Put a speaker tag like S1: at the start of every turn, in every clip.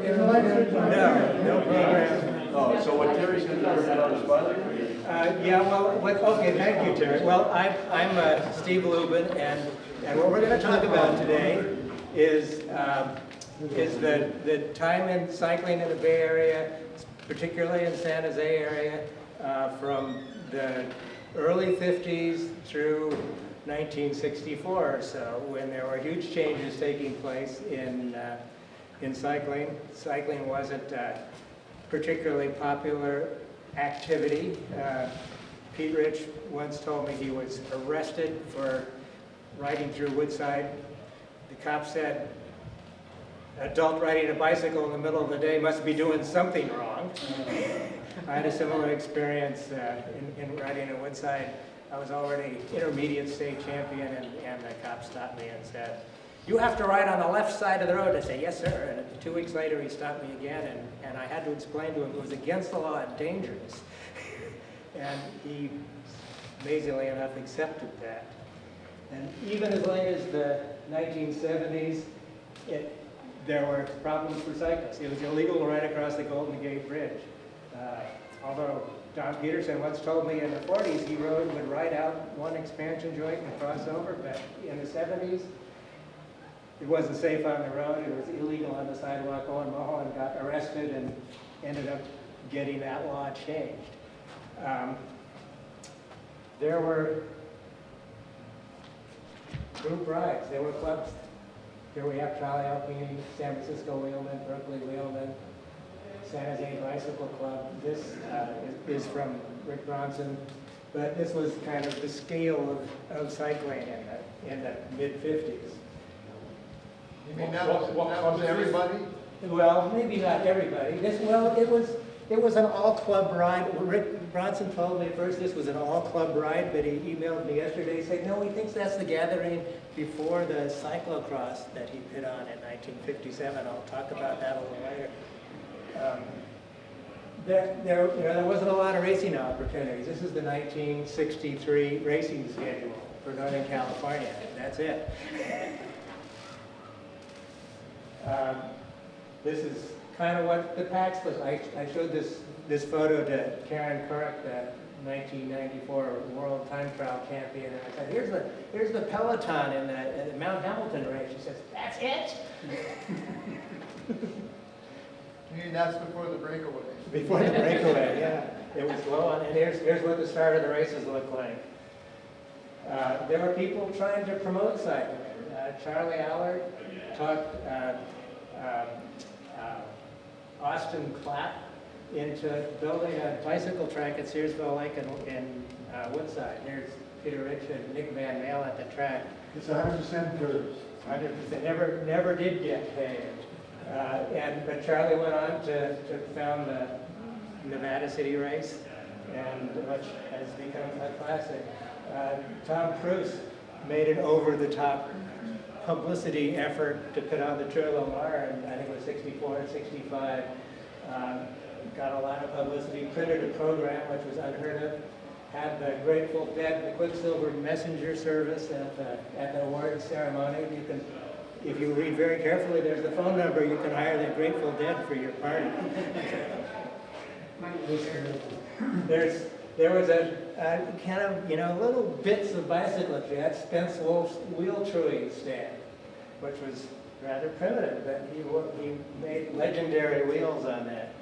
S1: No program.
S2: Oh, so what Terry's going to do on his bike?
S1: Yeah, well, okay, thank you, Terry. Well, I'm Steve Lubin, and what we're going to talk about today is the time in cycling in the Bay Area, particularly in San Jose area, from the early 50s through 1964 or so, when there were huge changes taking place in cycling. Cycling wasn't a particularly popular activity. Pete Rich once told me he was arrested for riding through Woodside. The cop said, adult riding a bicycle in the middle of the day must be doing something wrong. I had a similar experience in riding in Woodside. I was already intermediate state champion, and the cop stopped me and said, "You have to ride on the left side of the road." I said, "Yes, sir." And 2 weeks later, he stopped me again, and I had to explain to him it was against the law and dangerous. And he, amazingly enough, accepted that. And even as late as the 1970s, there were problems for cyclists. It was illegal to ride across the Golden Gate Bridge. Although Don Peterson once told me in the 40s he would ride out one expansion joint and cross over, but in the 70s, it wasn't safe on the road. It was illegal on the sidewalk. Owen Mulholland got arrested and ended up getting that law changed. There were group rides. There were clubs. Here we have Pedali Alpini, San Francisco Wheelman, Berkeley Wheelman, San Jose Bicycle Club. This is from Rick Bronson, but this was kind of the scale of cycling in the mid-50s.
S3: You mean that was everybody?
S1: Well, maybe not everybody. It was an all-club ride. Rick Bronson told me first this was an all-club ride, but he emailed me yesterday saying, no, he thinks that's the gathering before the cyclocross that he put on in 1957. I'll talk about that a little later. There wasn't a lot of racing opportunities. This is the 1963 racing schedule for Northern California. That's it. This is kind of what the packs look like. I showed this photo to Karen Kirk, the 1994 World Time Trial champion, and I said, here's the peloton in the Mount Hamilton race. She says, that's it?
S3: You mean that's before the breakaway?
S1: Before the breakaway, yeah. It was low on, and here's what the start of the races looked like. There were people trying to promote cycling. Charlie Allard talked Austin Clapp into building a bicycle track at Searsville Lake in Woodside. Here's Peter Rich and Nick Van Mael at the track.
S4: It's 100% dirt.
S1: 100% never did get paved. But Charlie went on to found the Nevada City Race, and which has become a classic. Tom Cruise made an over-the-top publicity effort to put on the Tour de Lamar, and I think it was 64 and 65. Got a lot of publicity, printed a program which was unheard of, had the Grateful Dead, the Quicksilver Messenger service at the awards ceremony. You can, if you read very carefully, there's the phone number. You can hire the Grateful Dead for your party. There was a kind of, little bits of bicycle. You had Spence Wolf's wheel truing stand, which was rather primitive, but he made legendary wheels on that.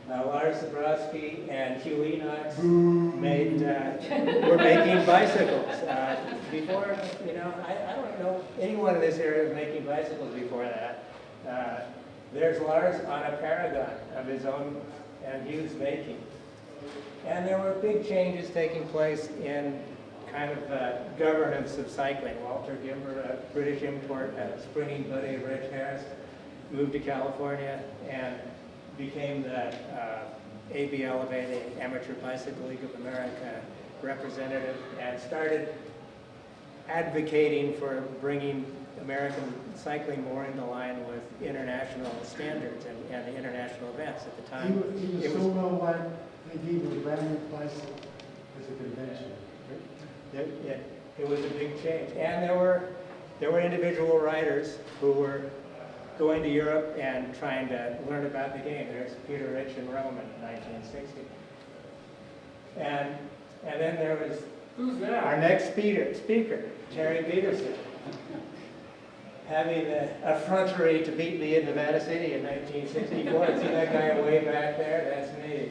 S1: Lars Zabrowski and Hugh Enoch were making bicycles. Before, I don't know anyone in this area was making bicycles before that. There's Lars on a Paragon of his own and Hugh's making. And there were big changes taking place in kind of governance of cycling. Walter Gimber, a British import, a sprinting buddy of Rich Harris, moved to California and became the ABLA, the Amateur Bicycle League of America representative, and started advocating for bringing American cycling more into line with international standards and the international events at the time.
S4: He was so well liked that he was running a bicycle as a convention.
S1: It was a big change, and there were individual riders who were going to Europe and trying to learn about the game. There's Peter Rich in Rome in 1960. And then there was
S2: Who's that?
S1: our next speaker, Terry Peterson, having the effrontery to beat me in Nevada City in 1964. See that guy way back there? That's me.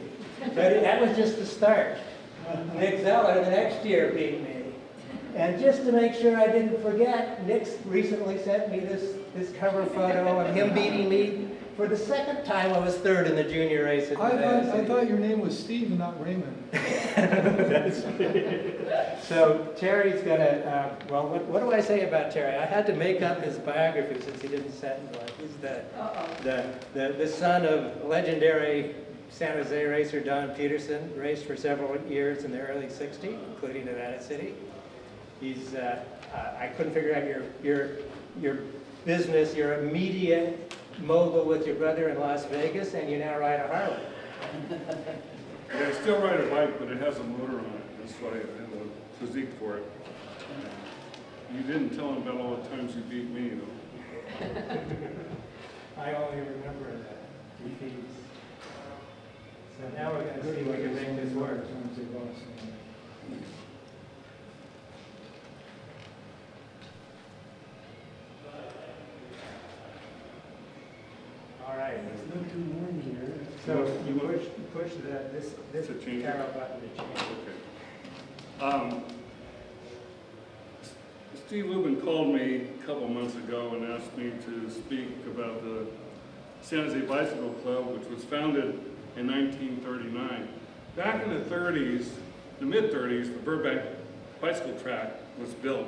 S1: But that was just the start. Nick Zeller the next year beat me. And just to make sure I didn't forget, Nick recently sent me this cover photo of him beating me for the second time. I was third in the junior race at Nevada City.
S5: I thought your name was Steve and not Raymond.
S1: So Terry's gonna, well, what do I say about Terry? I had to make up his biography since he didn't send one. He's the son of legendary San Jose racer Don Peterson, raced for several years in the early '60s, including Nevada City. He's, I couldn't figure out your business, you're a media mogul with your brother in Las Vegas, and you now ride a Harley.
S2: Yeah, I still ride a bike, but it has a motor on it. That's why I have a physique for it. You didn't tell him about all the times you beat me, though.
S1: I only remember the defeats. So now we're going to see if we can make this work. All right.
S4: It's not too warm here.
S1: So you push this
S2: To change it?
S1: arrow button to change it.
S2: Okay. Steve Lubin called me a couple months ago and asked me to speak about the San Jose Bicycle Club, which was founded in 1939. Back in the 30s, the mid-30s, the Burbank bicycle track was built.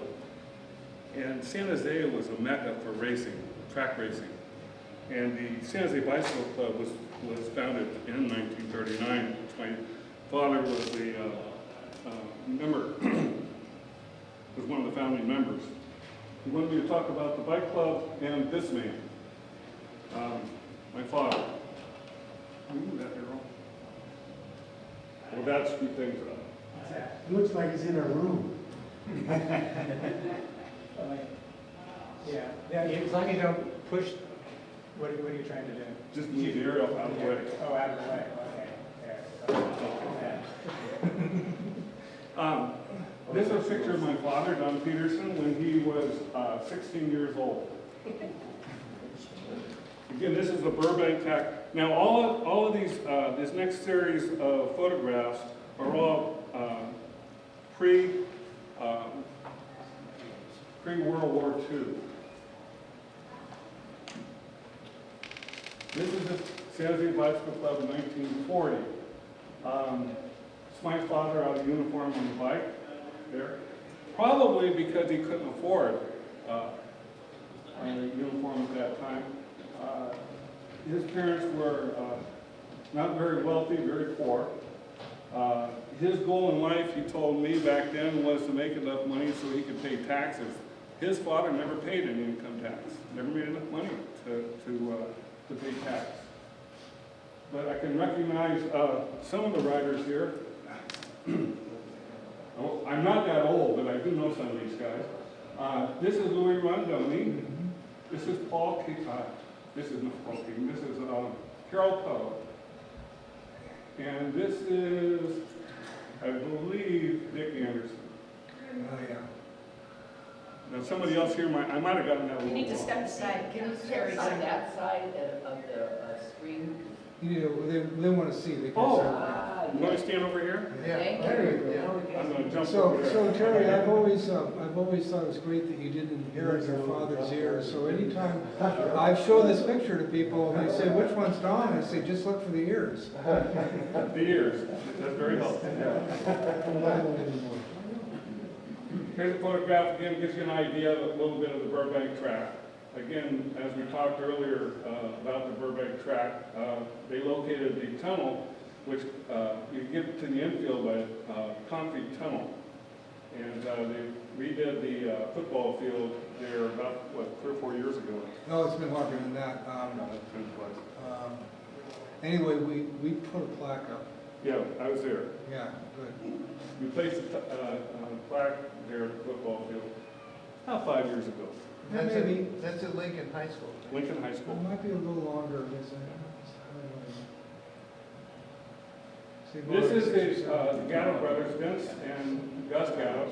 S2: And San Jose was a mecca for racing, track racing. And the San Jose Bicycle Club was founded in 1939. My father was a member, was one of the founding members. He wanted me to talk about the bike club and this man, my father. Ooh, that arrow. Well, that screwed things up.
S4: It looks like it's in a room.
S1: Yeah, as long as you don't push, what are you trying to do?
S2: Just move the arrow out of the way.
S1: Oh, out of the way, okay. There.
S2: This is a picture of my father, Don Peterson, when he was 16 years old. Again, this is the Burbank track. Now, all of these, this next series of photographs are all pre-World War II. This is the San Jose Bicycle Club in 1940. It's my father out of uniform on the bike there. Probably because he couldn't afford a uniform at that time. His parents were not very wealthy, very poor. His goal in life, he told me back then, was to make enough money so he could pay taxes. His father never paid any income tax, never made enough money to pay tax. But I can recognize some of the riders here. I'm not that old, but I do know some of these guys. This is Louis Rondoni. This is Paul King. This is not Paul King. This is Carol Poe. And this is, I believe, Dick Anderson.
S4: Oh, yeah.
S2: Now somebody else here, I might have gotten that a
S6: You
S2: little
S6: need to
S2: wrong.
S6: step aside.
S7: Can you step on that side of the screen?
S5: You know, they want to see. They can
S2: Oh.
S5: start.
S2: You want to stand over here?
S7: Thank
S4: There
S7: you.
S4: you go.
S2: I'm going to jump
S5: So,
S2: over there.
S5: so Terry, I've always thought it was great that you didn't hear your father's ears. So anytime I've shown this picture to people, and they say, "Which one's Don?" I say, "Just look for the ears."
S2: The ears. That's very helpful. Here's a photograph, again, gives you an idea of a little bit of the Burbank track. Again, as we talked earlier about the Burbank track, they located the tunnel, which you get to the infield by a concrete tunnel. And they redid the football field there about, 3 or 4 years ago.
S5: No, it's been longer than that. Anyway, we put a plaque up.
S2: Yeah, I was there.
S5: Yeah, good.
S2: We placed a plaque there at the football field. about 5 years ago,
S3: That's
S5: Maybe.
S3: that's at Lincoln High School.
S2: Lincoln High
S5: It
S2: School.
S5: might be a little longer, I guess.
S2: This is the Gatto brothers, Vince and Gus Gatto.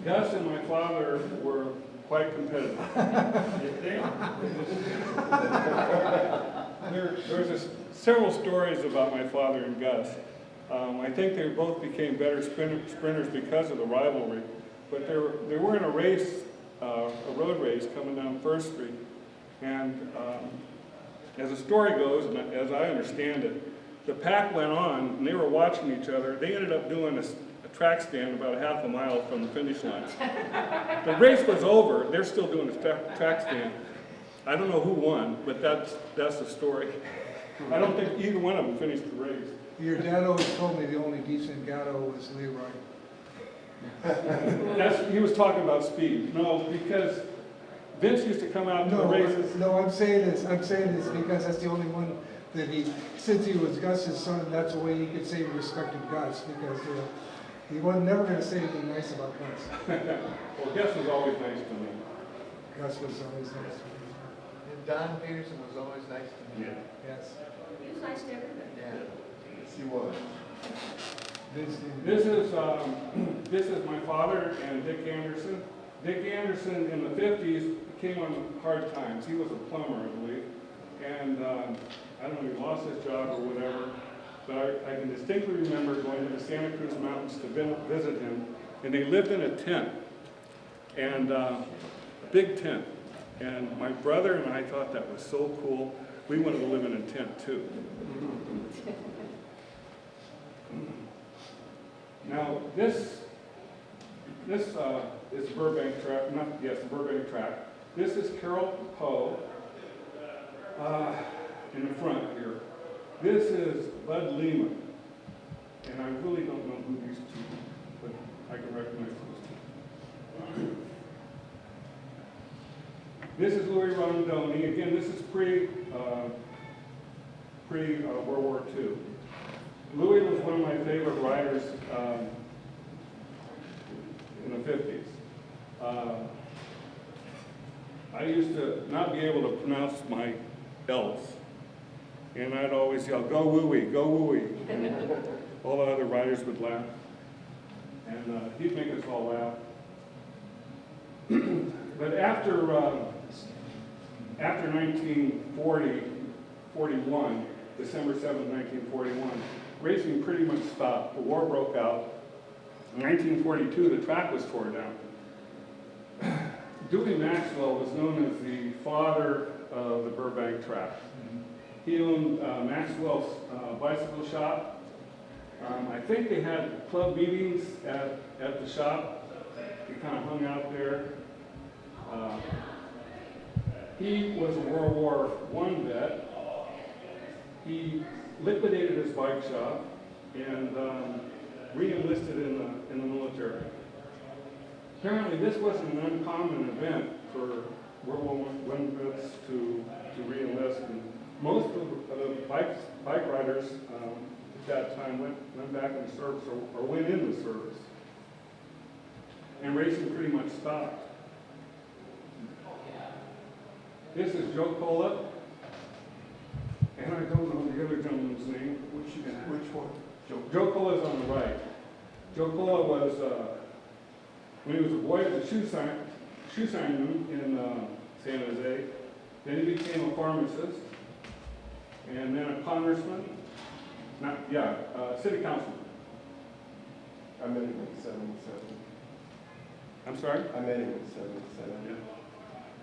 S2: Gus and my father were quite competitive. You think? There's several stories about my father and Gus. I think they both became better sprinters because of the rivalry. But they were in a race, a road race coming down First Street. And as the story goes, and as I understand it, the pack went on, and they were watching each other. They ended up doing a track stand about a half a mile from the finish line. The race was over. They're still doing a track stand. I don't know who won, but that's the story. I don't think either one of them finished the race.
S5: Your dad always told me the only decent Gatto was Leroy.
S2: He was talking about speed. No, because Vince used to come out to the races.
S5: No, I'm saying this because that's the only one that since he was Gus's son, that's the way he could say he respected Gus, because he was never going to say anything nice about Gus.
S2: Well, Gus was always nice to me.
S5: Gus was always nice to me.
S3: And Don Peterson was always nice to me.
S5: Yes.
S7: He was nice to everybody.
S3: Yeah. Yes, he was.
S2: This is my father and Dick Anderson. Dick Anderson in the 50s came on hard times. He was a plumber, I believe. And I don't know, he lost his job or whatever. But I can distinctly remember going to the Santa Cruz Mountains to visit him. And they lived in a tent, and a big tent. And my brother and I thought that was so cool. We wanted to live in a tent too. Now this is Burbank track. The Burbank track. This is Carol Poe in the front here. This is Bud Lehman, and I really don't know who these two, but I can recognize those two. This is Louis Rondoni. Again, this is pre World War II. Louis was one of my favorite riders in the 50s. I used to not be able to pronounce my L's, and I'd always yell, "Go Wooey, go Wooey!" And all the other riders would laugh, and he'd make us all laugh. But after 1941, December 7th, 1941, racing pretty much stopped. The war broke out. In 1942, the track was torn down. Dewey Maxwell was known as the father of the Burbank track. He owned Maxwell's bicycle shop. I think they had club meetings at the shop. He kind of hung out there. He was a World War I vet. He liquidated his bike shop and re-enlisted in the military. Apparently, this wasn't an uncommon event for World War I vets to re-enlist. And most of the bike riders at that time went back in the service or went in the service. And racing pretty much stopped. This is Joe Cola, and I don't know the other gentleman's name.
S3: Which one?
S2: Joe Cola's on the right. Joe Cola was, when he was a boy, at the shoe sign in San Jose. Then he became a pharmacist, and then a congressman. City councilman.
S6: I met him in 77.
S2: I'm sorry?
S6: I met him in 77.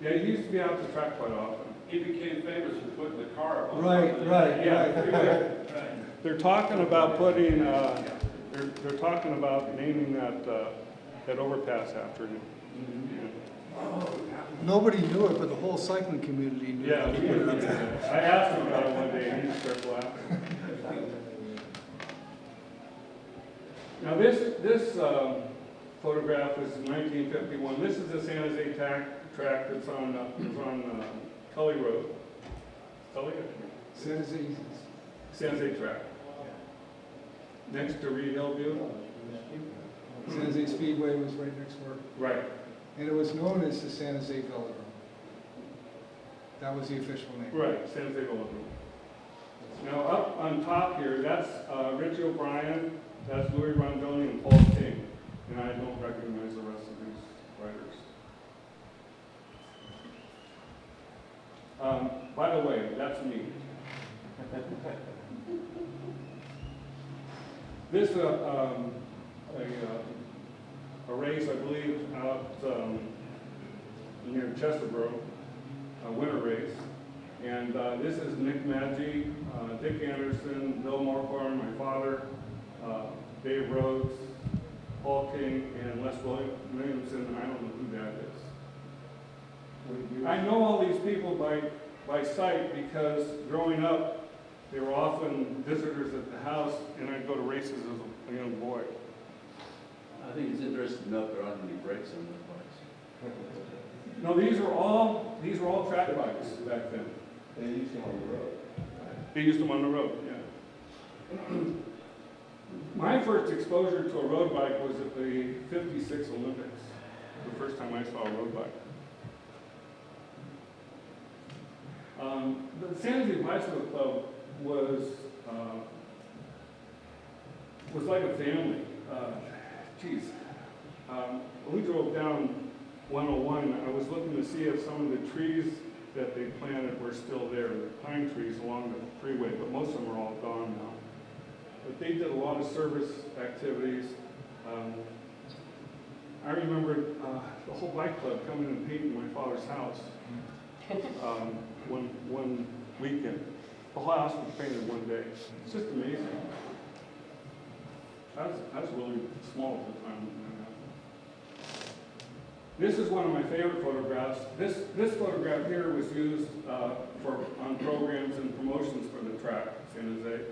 S2: Yeah, he used to be out to track quite often.
S8: He became famous for putting the car up on.
S2: Yeah. They're talking about putting, they're talking about naming that overpass after him.
S4: Nobody knew it, but the whole cycling community knew
S2: Yeah,
S4: it.
S2: I asked him about it one day, and he started laughing. Now this photograph is 1951. This is the San Jose track that's on Tully Road. Tully?
S5: San Jose.
S2: San Jose track. Next to Reed Hillview.
S5: San Jose Speedway was right next door.
S2: Right.
S5: And it was known as the San Jose Velodrome. That was the official name.
S2: Right, San Jose Velodrome. Now, up on top here, that's Richie O'Brien, that's Louis Rondoni, and Paul King. And I don't recognize the rest of these writers. By the way, that's me. This a race, I believe, out near Chesterbrook, a winter race. And this is Nick Maggi, Dick Anderson, Bill Morcorn, my father, Dave Rhodes, Paul King, and Les Williamson. I don't know who that is. I know all these people by sight because growing up, they were often visitors at the house, and I'd go to races as a young boy.
S8: I think it's interesting to note there aren't any brakes on those bikes.
S2: No, these were all track bikes back then.
S6: They used them on the road.
S2: They used them on the road, yeah. My first exposure to a road bike was at the '56 Olympics, the first time I saw a road bike. The San Jose Bicycle Club was like a family. When we drove down 101, I was looking to see if some of the trees that they planted were still there, the pine trees along the freeway, but most of them are all gone now. But they did a lot of service activities. I remember the whole bike club coming and painting my father's house one weekend. The whole house was painted one day. It's just amazing. I was really small at the time. This is one of my favorite photographs. This photograph here was used on programs and promotions for the track, San Jose.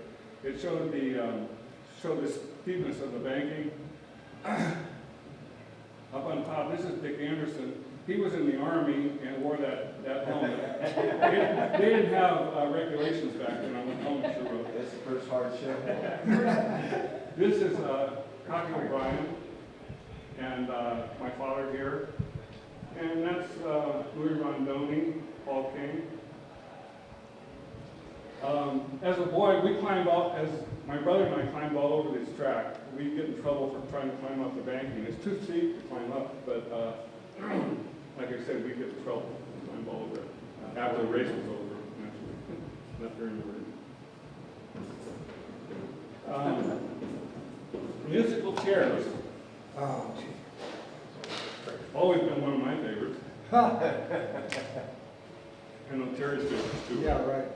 S2: It showed the steepness of the banking. Up on top, this is Dick Anderson. He was in the Army and wore that helmet. They didn't have regulations back then on what helmets you wore.
S6: That's the first hardship.
S2: This is Cocky O'Brien and my father here. And that's Louis Rondoni, Paul King. As a boy, as my brother and I climbed all over this track. We'd get in trouble for trying to climb up the banking. It's too steep to climb up, but like I said, we'd get in trouble to climb all over it. After the race was over, actually. Not during the race. Musical chairs.
S5: Oh, gee.
S2: Always been one of my favorites. I know Terry's favorites too.
S5: Yeah, right.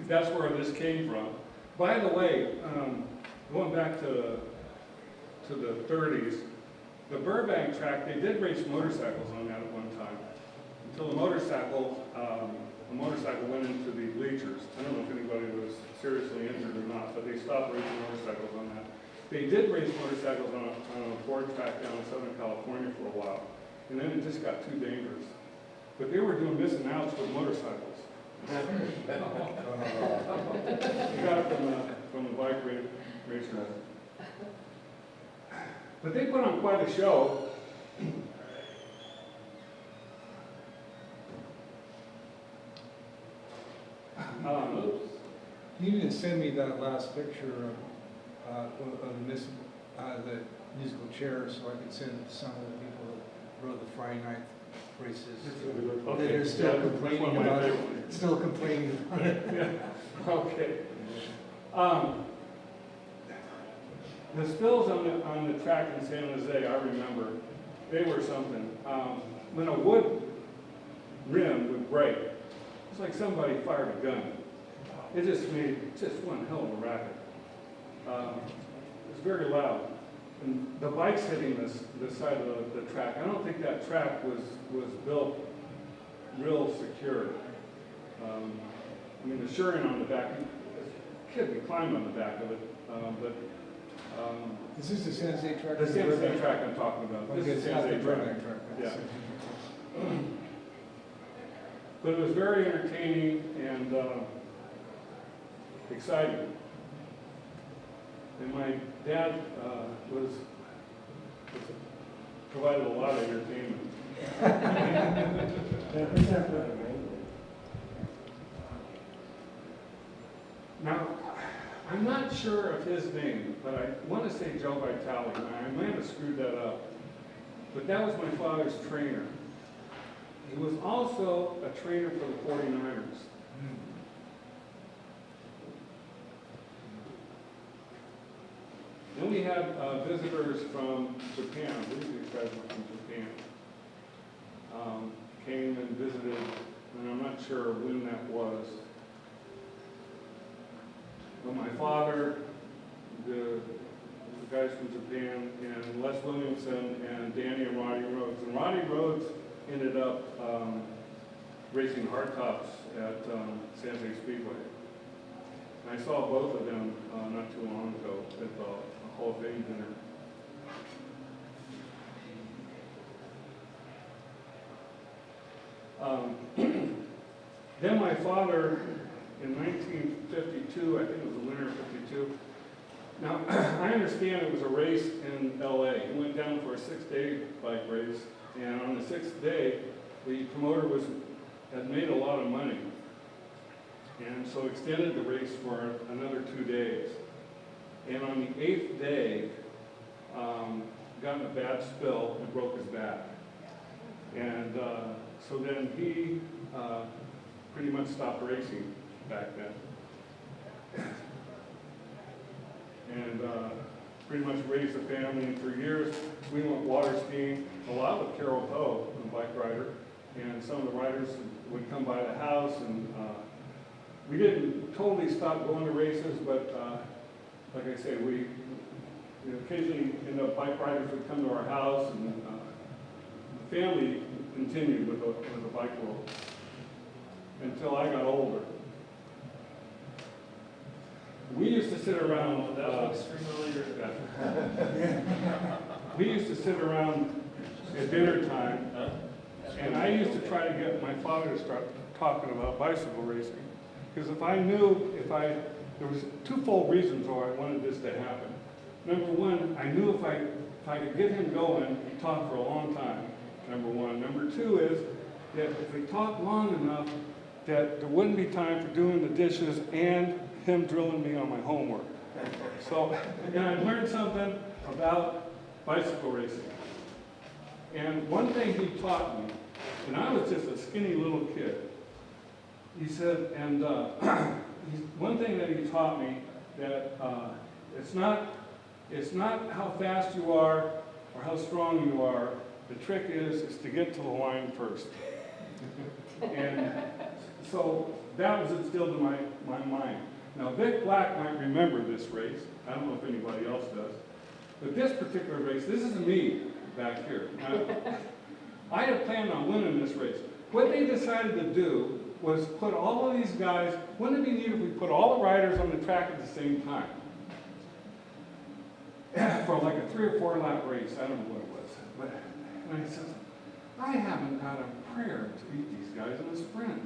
S2: That's where this came from. By the way, going back to the 30s, the Burbank track, they did race motorcycles on that at one time. Until the motorcycle went into the bleachers. I don't know if anybody was seriously injured or not, but they stopped racing motorcycles on that. They did race motorcycles on a Ford track down in Southern California for a while, and then it just got too dangerous. But they were doing this and outs with motorcycles. They got it from the bike racer. But they put on quite a show.
S5: You didn't send me that last picture of the musical chairs, so I could send it to some of the people that rode the Friday night races.
S2: Okay.
S5: They're still
S2: Yeah, that's
S5: complaining
S2: one of my
S5: about it.
S2: favorites.
S5: Still complaining about it.
S2: Yeah. Okay. The spills on the track in San Jose, I remember, they were something. When a wood rim would break, it's like somebody fired a gun. It just made one hell of a racket. It was very loud. And the bikes hitting the side of the track, I don't think that track was built real secure. I mean, the shoring on the back, a kid could climb on the back of it, but
S5: Is this the San Jose track?
S2: the San Jose track I'm talking about.
S5: Okay,
S2: This is
S5: it's
S2: San
S5: not the
S2: Jose track.
S5: Burbank track.
S2: Yeah. But it was very entertaining and exciting. And my dad was provided a lot of entertainment. Now, I'm not sure of his name, but I want to say Joe Vitale. Now, I might have screwed that up. But that was my father's trainer. He was also a trainer for the 49ers. Then we had visitors from Japan. I believe these guys were from Japan. Came and visited, and I'm not sure when that was. But my father, the guys from Japan, and Les Williamson, and Danny and Roddy Rhodes. And Roddy Rhodes ended up racing hardtops at San Jose Speedway. And I saw both of them not too long ago at the Hall of Fame dinner. Then my father, in 1952, I think it was the winter of 52. Now, I understand it was a race in LA. He went down for a 6-day bike race, and on the 6th day, the promoter had made a lot of money, and so extended the race for another 2 days. And on the 8th day, got in a bad spill and broke his back. And so then he pretty much stopped racing back then. And pretty much raised a family. And for years, we went water skiing, a lot with Carol Poe, the bike rider. And some of the riders would come by the house, and we didn't totally stop going to races, but like I say, we occasionally bike riders would come to our house, and the family continued with the bike world until I got older. We used to sit around. We used to sit around at dinner time, and I used to try to get my father to start talking about bicycle racing, because there was twofold reasons why I wanted this to happen. Number one, I knew if I could get him going, he'd talk for a long time. Number one. Number two is that if we talked long enough, that there wouldn't be time for doing the dishes and him drilling me on my homework. So, and I learned something about bicycle racing. And one thing he taught me, and I was just a skinny little kid, he said, and one thing that he taught me, that it's not how fast you are or how strong you are. The trick is to get to the line first. And so that was instilled in my mind. Now, Vic Black might remember this race. I don't know if anybody else does. But this particular race, this is me back here. Now, I had planned on winning this race. What they decided to do was put all of these guys, wouldn't it be neat if we put all the riders on the track at the same time? For like a 3 or 4 lap race, I don't know what it was. And I said, I haven't got a prayer to beat these guys in a sprint.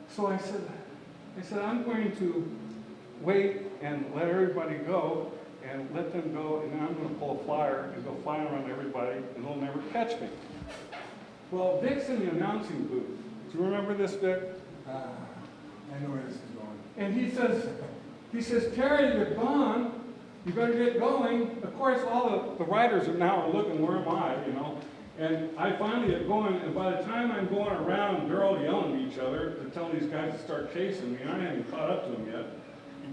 S2: So I said, I'm going to wait and let everybody go and let them go, and then I'm going to pull a flyer and go flying around everybody, and they'll never catch me. Well, Vic's in the announcing booth. Do you remember this, Vic?
S5: I know where this is going.
S2: And he says, Terry, you're gone. You better get going. Of course, all the riders are now looking, where am I, And I finally get going, and by the time I'm going around, they're all yelling at each other to tell these guys to start chasing me, and I haven't caught up to them yet.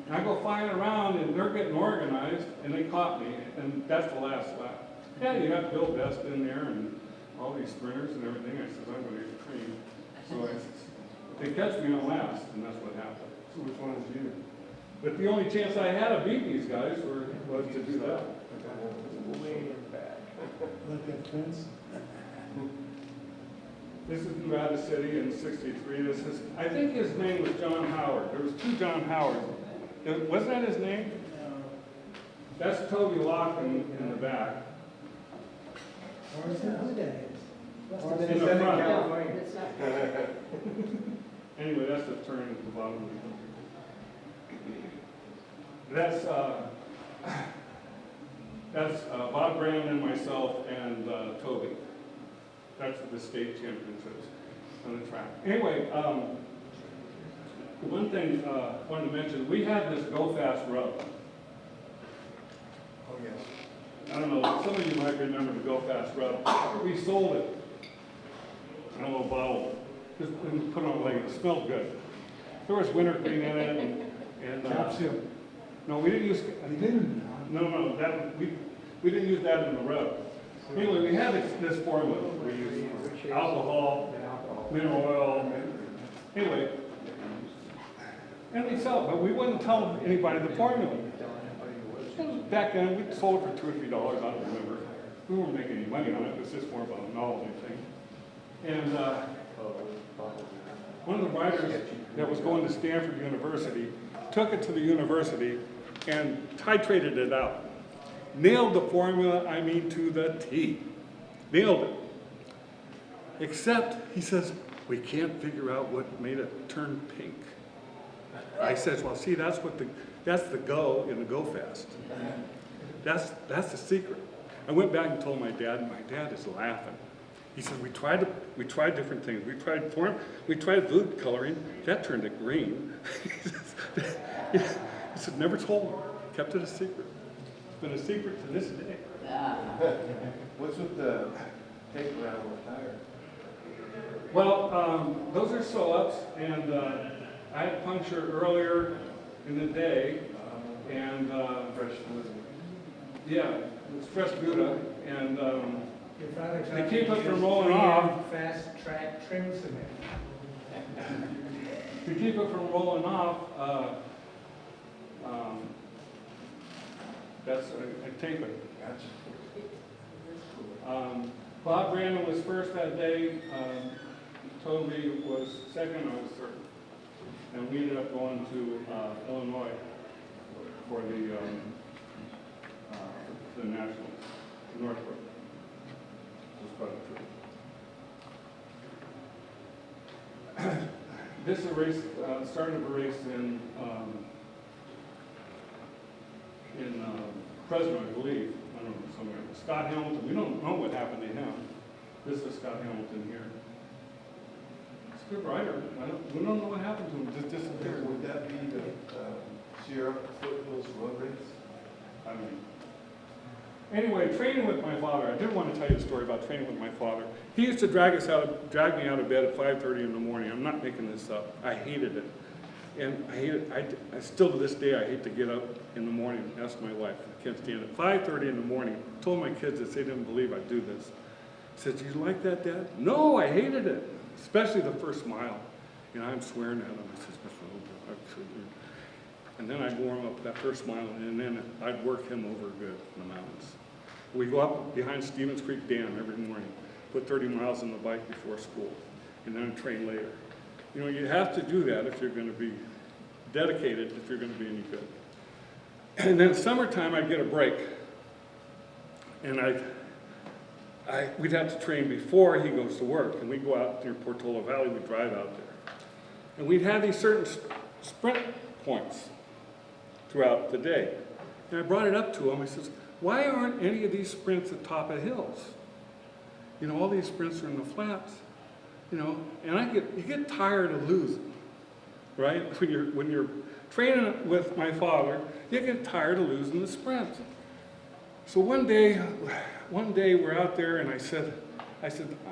S2: And I go flying around, and they're getting organized, and they caught me, and that's the last lap. Yeah, you got Bill Best in there, and all these sprinters and everything. I said, I'm going to get cream. So they catch me on last, and that's what happened.
S5: So which one is you?
S2: But the only chance I had of beating these guys was to do that.
S3: Way in back.
S4: Like that fence?
S2: This is Nevada City in '63. I think his name was John Howard. There was 2 John Howards. Wasn't that his name? That's Toby Loughlin in the back.
S4: Or is that?
S2: In the front.
S1: California.
S7: It's not.
S2: Anyway, that's the turn at the bottom of the country. That's Bob Graham and myself and That's the state championships on the track. Anyway, one thing I wanted to mention, we had this Go Fast rub.
S5: Oh, yes.
S2: I don't know, some of you might remember the Go Fast rub. We sold it in a little bottle. Just put it on a leg. It smelled good. There was wintergreen in it, and
S5: Capsule.
S2: no, we didn't use.
S5: You didn't?
S2: No, that we didn't use that in the rub. Anyway, we had this formula. We used alcohol, mineral oil. Anyway, and we sell it, but we wouldn't tell anybody the formula. Back then, we sold it for $2 or $3. I don't remember. We weren't making any money on it. It was just more about a novelty thing. And one of the writers that was going to Stanford University took it to the university and titrated it out. Nailed the formula, I mean, to the T. Nailed it. Except, he says, we can't figure out what made it turn pink. I says, well, see, that's the go in the Go Fast. That's the secret. I went back and told my dad, and my dad is laughing. He said, we tried different things. We tried food coloring, that turned it green. He said, never told him, kept it a secret. It's been a secret to this day.
S6: What's with the tape around the tire?
S2: Well, those are sew-ups, and I had punctured earlier in the day, and
S6: Fresh wood.
S2: yeah, it's fresh Gouda, and
S1: Your father
S2: They
S1: taught
S2: keep
S1: you
S2: it from
S1: just
S2: rolling
S1: 3M
S2: off.
S1: Fast track trim cement.
S2: to keep it from rolling off, that's I tape it. Bob Brandon was first that day. Toby was second, I was third. And we ended up going to Illinois for the nationals, Northbrook. It was quite a trip. This is a race, started a race in Fresno, I believe. I don't know, somewhere. Scott Hamilton, we don't know what happened to him. This is Scott Hamilton here. He's a good rider. We don't know what happened to him, just disappeared.
S6: Would that be the Sierra Foothills Road Race?
S2: I mean, anyway, training with my father. I did want to tell you a story about training with my father. He used to drag me out of bed at 5:30 in the morning. I'm not making this up. I hated it. And I hate it. I still to this day, I hate to get up in the morning and ask my wife. I can't stand it. 5:30 in the morning. I told my kids that they didn't believe I'd do this. I said, "Do you like that, Dad?" "No, I hated it. Especially the first mile." You know, I'm swearing at him. I said, and then I'd warm up that first mile, and then I'd work him over good in the mountains. We go up behind Stevens Creek Dam every morning, put 30 miles on the bike before school, and then train later. You know, you have to do that if you're going to be dedicated, if you're going to be any good. And then summertime, I'd get a break, and we'd have to train before he goes to work, and we'd go out near Portola Valley, we'd drive out there. And we'd have these certain sprint points throughout the day. And I brought it up to him, I says, why aren't any of these sprints at top of hills? You know, all these sprints are in the flats, you know, and you get tired of losing, right? When you're training with my father, you get tired of losing the sprints. So one day we're out there, and I said,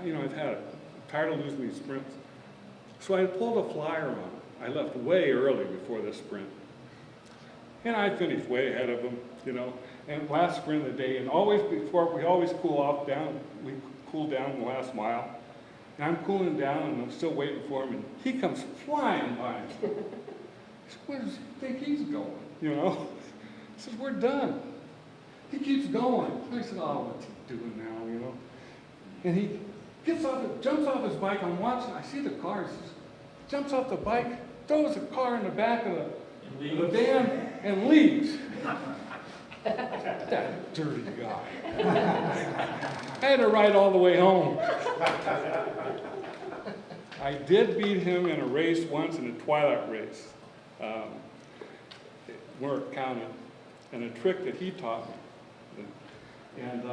S2: you know, I've had it. I'm tired of losing these sprints. So I pulled a flyer on him. I left way early before this sprint. And I finished way ahead of him, you know. And last sprint of the day, and always before, we always cool off down. We cool down the last mile. And I'm cooling down, and I'm still waiting for him, and he comes flying by. He said, where does he think he's going, you know? He says, we're done. He keeps going. I said, oh, what's he doing now, you know? And he jumps off his bike. I'm watching. I see the car. He says, jumps off the bike, throws the car in the back of the van, and leaves. That dirty guy. I had to ride all the way home. I did beat him in a race once, in a twilight race. Work counted, and a trick that he taught me. And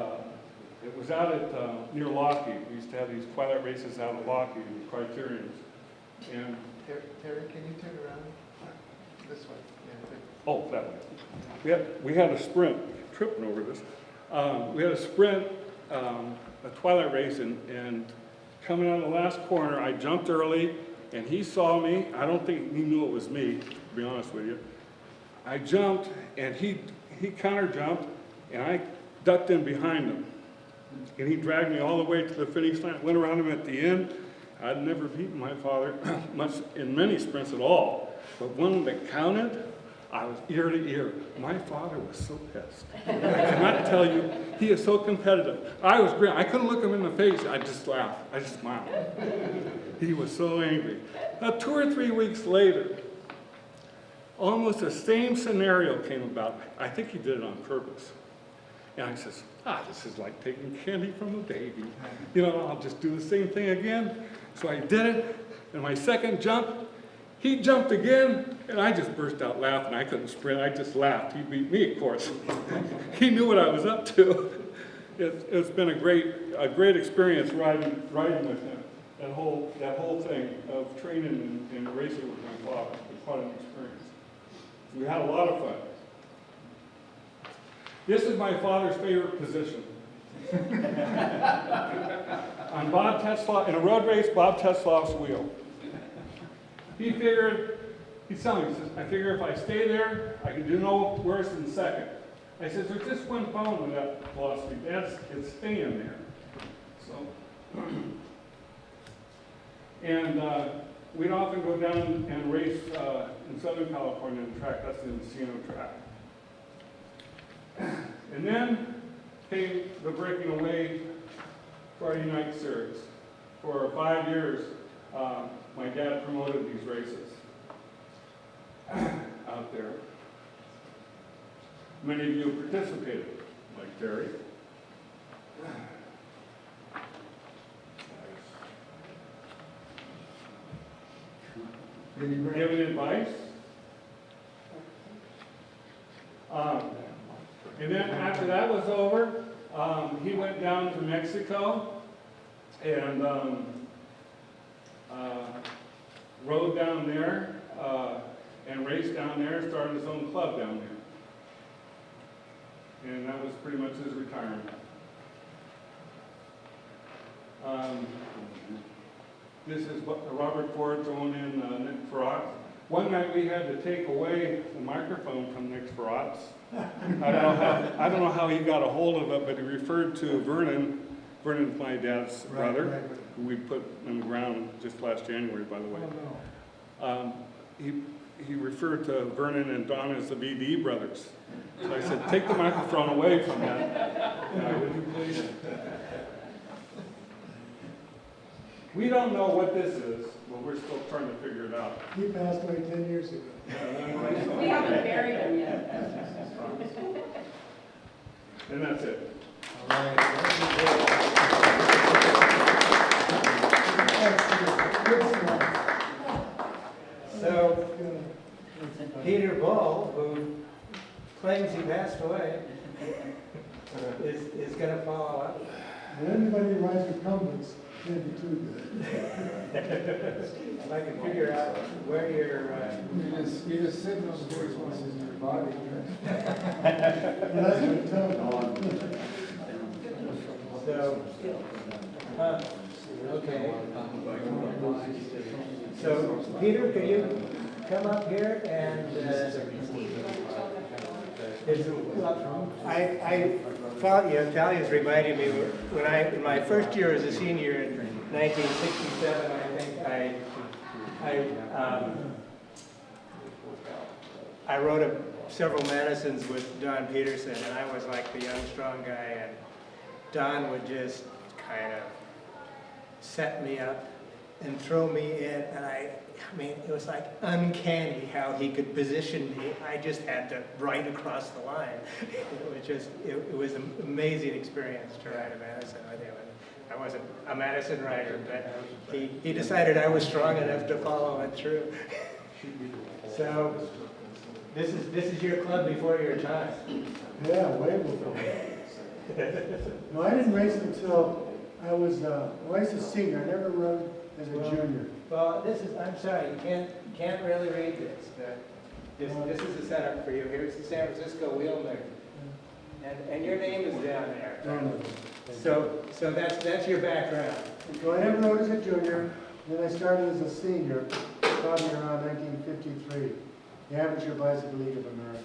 S2: It was out at, near Lockheed. We used to have these twilight races out at Lockheed, Criterions. And,
S6: Terry, can you turn around? This way. Yeah,
S2: oh, that way. We had a sprint, tripping over this. We had a sprint, a twilight race, and coming out of the last corner, I jumped early, and he saw me. I don't think he knew it was me, to be honest with you. I jumped, and he counter jumped, and I ducked in behind him. And he dragged me all the way to the finish line, went around him at the end. I'd never beaten my father much in many sprints at all, but one that counted, I was ear to ear. My father was so pissed. I cannot tell you, he is so competitive. I was great. I couldn't look him in the face. I just laughed. I just smiled. He was so angry. Now, 2 or 3 weeks later, almost the same scenario came about. I think he did it on purpose. And I says, this is like taking candy from a baby. You know, I'll just do the same thing again. So I did it, and my second jump, he jumped again, and I just burst out laughing. I couldn't sprint, I just laughed. He beat me, of course. He knew what I was up to. It's been a great experience riding with him. That whole thing of training and racing with my father was quite an experience. We had a lot of fun. This is my father's favorite position. On Bob Tetzlaff, in a road race, Bob Tetzlaff's wheel. He's telling me, he says, I figure if I stay there, I can do no worse than second. I said, there's just one problem with that philosophy. It's staying there. So, and we'd often go down and race in Southern California on the track. That's the Encino track. And then came the breaking away Friday night series. For 5 years, my dad promoted these races out there. Many of you participated, like Terry.
S4: Did he bring-
S2: Give any advice? And then after that was over, he went down to Mexico and rode down there and raced down there, started his own club down there. And that was pretty much his retirement. This is Robert Ford's own in Nick Farrat's. One night we had to take away the microphone from Nick Farrat's. I don't know how he got a hold of it, but he referred to Vernon. Vernon's my dad's brother,
S4: Right.
S2: who we put on the ground just last January, by the way.
S5: Oh,
S2: He referred to Vernon and Don as the VD brothers. So I said, take the microphone away from that. Would you please? We don't know what this is, but we're still trying to figure it out.
S4: He passed away 10 years ago.
S7: We haven't buried him yet.
S2: And that's it.
S5: no. All right.
S4: Excellent. Good stuff.
S1: So,
S4: Good.
S1: Peter Ball, who claims he passed away, is going to follow up.
S4: And anybody who rides recumbents can't be too good.
S1: If I can figure out where
S5: You just sitting on the horse once in your body.
S4: That's what tell them.
S1: So, okay. So, Peter, could you come up here and, I found, Talia's reminded me, when in my first year as a senior in 1967, I think I wrote several medicines with Don Peterson, and I was like the young, strong guy, and Don would just kind of set me up and throw me in, and I mean, it was like uncanny how he could position me. I just had to ride across the line. It was an amazing experience to ride a medicine with him. I wasn't a medicine rider, but he decided I was strong enough to follow it through. So, this is your club before your time.
S4: Yeah, way before. No, I didn't race until I was, well, I was a senior. I never rode as a junior.
S1: Well, this is, I'm sorry, you can't really read this, but this is the setup for you. Here's the San Francisco Wheelman. And your name is down there.
S4: No, no.
S1: So that's your background.
S4: So I never rode as a junior, then I started as a senior, probably around 1953, the Amateur Bicycle League of America.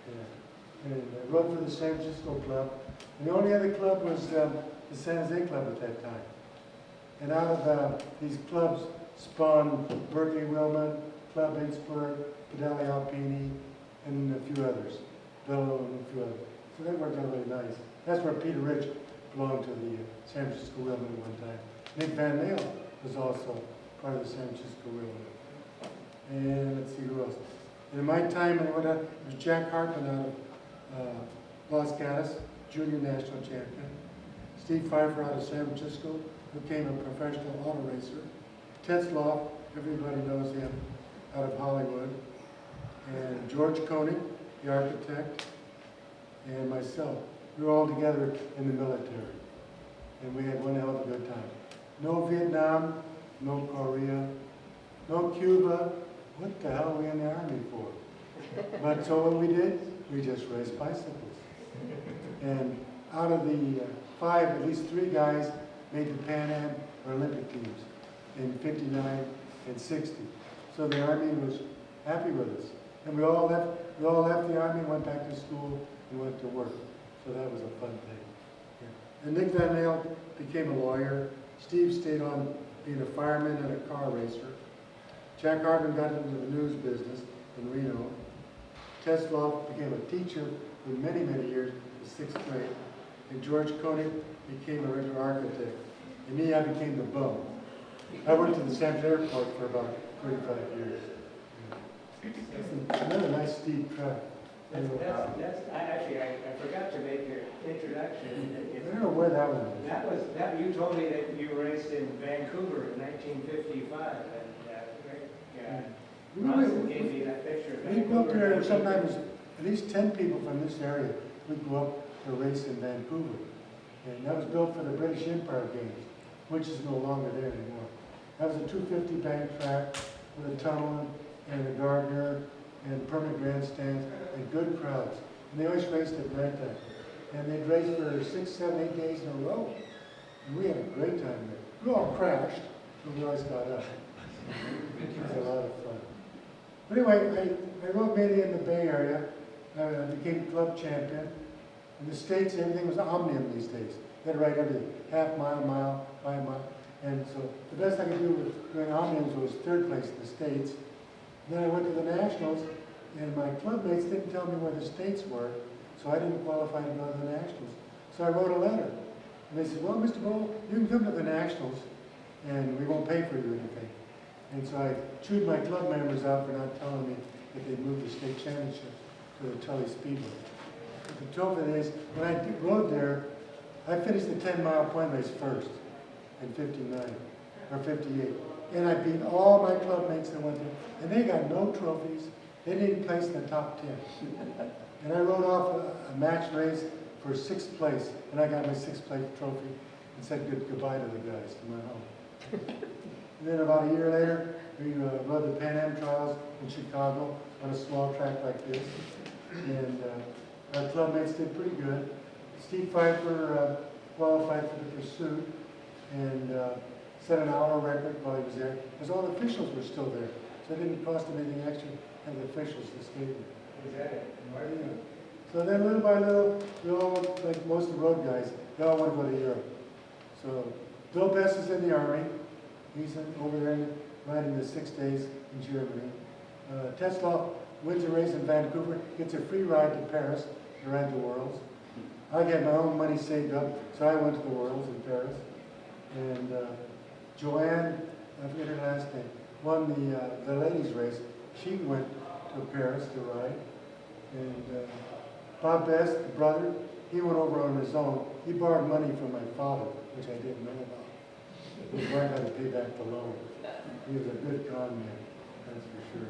S4: Yeah. And I rode for the San Francisco Club, and the only other club was the San Jose Club at that time. And out of these clubs spawned Berkeley Wheelman, Club Innsbruck, Pedali Alpini, and a few others, Bellow and a few others. So that worked out really nice. That's where Peter Rich belonged to the San Francisco Wheelman at one time. Nick Van Neel was also part of the San Francisco Wheelman. And let's see who else. And in my time, it was Jack Hartman out of Los Gatos, junior national champion. Steve Pfeiffer out of San Francisco, who became a professional auto racer. Tetzloff, everybody knows him, out of Hollywood. And George Koenig, the architect, and myself. We were all together in the military. And we had one hell of a good time. No Vietnam, no Korea, no Cuba. What the hell are we in the Army for? But so what we did, we just raced bicycles. And out of the 5, at least 3 guys made the Pan Am or Olympic teams in 59 and 60. So the Army was happy with us. And we all left the Army, went back to school, and went to work. So that was a fun thing. Yeah. And Nick Van Neel became a lawyer. Steve stayed on being a fireman and a car racer. Jack Hartman got into the news business in Reno. Tetzloff became a teacher for many, many years, the 6th grade. And George Koenig became a regular architect. And me, I became the bum. I worked at the San Jose Airport for about 35 years. It's another nice steep track.
S1: I forgot to make your introduction.
S4: I don't know where that one is.
S1: You told me that you raced in Vancouver in 1955, and Ronson gave me that picture of
S4: We go up
S1: Vancouver.
S4: there, sometimes at least 10 people from this area would go up to race in Vancouver. And that was built for the British Empire Games, which is no longer there anymore. That was a 250 bank track with a tunnel and a gardener and permanent grandstands and good crowds. And they always raced at nighttime. And they'd race for 6, 7, 8 days in a row. And we had a great time there. We all crashed, but we always got up. It was a lot of fun. But anyway, I rode mainly in the Bay Area. I became club champion. In the States, everything was omnium these days. You had to ride everything, half mile, mile, 5 mile. And so the best I could do with doing omniums was 3rd place in the States. And then I went to the Nationals, and my club mates didn't tell me where the States were, so I didn't qualify to go to the Nationals. So I wrote a letter. And they said, well, Mr. Bull, you can come to the Nationals, and we won't pay for you anything. And so I chewed my club members out for not telling me that they'd moved the state championship to the Tully Speedway. But the truth is, when I rode there, I finished the 10-mile point race first in 59 or 58. And I beat all my club mates that went there. And they got no trophies. They didn't place in the top 10. And I rode off a match race for 6th place. And I got my 6th place trophy and said goodbye to the guys to my home. And then about a year later, we rode the Pan Am Trials in Chicago on a small track like this. And our club mates did pretty good. Steve Pfeiffer qualified for the pursuit and set an hour record while he was there, because all the officials were still there. So it didn't cost him anything extra to have the officials to stay there.
S1: Was that it?
S4: Yeah. So then little by little, we all, like most of the road guys, they all want to go to Europe. So Bill Bess is in the Army. He's over there riding the 6 days in Germany. Tetzloff wins a race in Vancouver, gets a free ride to Paris to ride the Worlds. I get my own money saved up, so I went to the Worlds in Paris. And Joanne, I forget her last name, won the ladies' race. She went to Paris to ride. And Bob Best, the brother, he went over on his own. He borrowed money from my father, which I didn't know about. His wife had to pay back the loan. He was a good con man, that's for sure.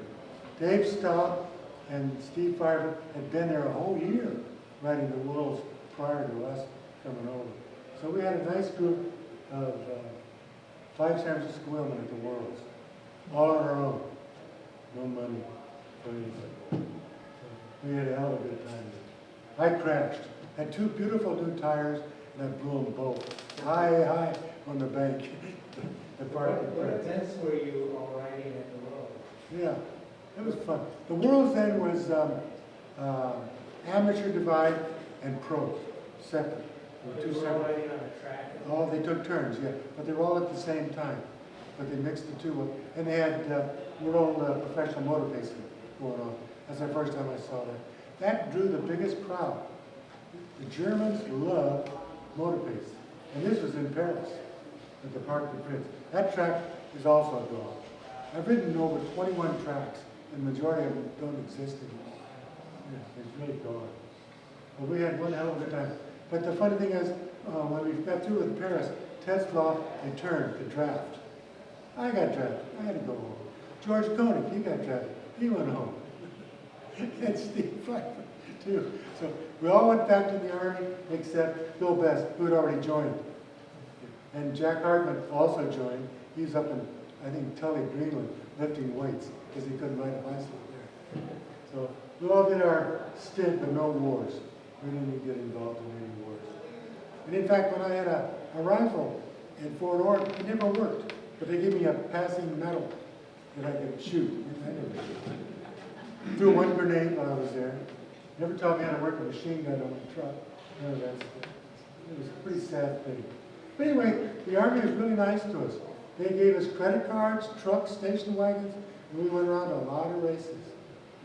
S4: Dave Stout and Steve Pfeiffer had been there a whole year riding the World's prior to us coming over. So we had a nice group of 5 San Francisco women at the Worlds, all on our own. No money for anything. So we had a hell of a good time. I crashed. Had 2 beautiful new tires, and I blew them both. High on the bank. The park.
S1: What events were you all riding at the World?
S4: Yeah, it was fun. The Worlds then was amateur divide and pros, separate. They were 2
S1: You were all
S4: separate.
S1: riding on a track?
S4: Oh, they took turns, yeah, but they were all at the same time. But they mixed the 2 up. And they had world professional motor racing going on. That's the first time I saw that. That drew the biggest crowd. The Germans loved motor racing. And this was in Paris, at the Parc des Princes. That track is also gone. I've ridden over 21 tracks, and the majority of them don't exist anymore. Yeah, it's really gone. But we had one hell of a time. But the funny thing is, when we got through with Paris, Tetzlaff had turned to draft. I got drafted. I had to go home. George Koenig, he got drafted. He went home. And Steve Pfeiffer, too. So we all went back to the Army, except Bill Best, who had already joined. And Jack Hartman also joined. He's up in, I think, Tully, Greenland, lifting weights, because he couldn't ride a bicycle there. So we all did our stint, but no wars. We didn't get involved in any wars. And in fact, when I had a rifle in Fort Ord, it never worked. But they gave me a passing medal that I could shoot. And I didn't shoot. Threw one grenade while I was there. Never taught me how to work a machine gun on my truck. None of that stuff. It was a pretty sad thing. But anyway, the Army was really nice to us. They gave us credit cards, trucks, station wagons, and we went around to a lot of races.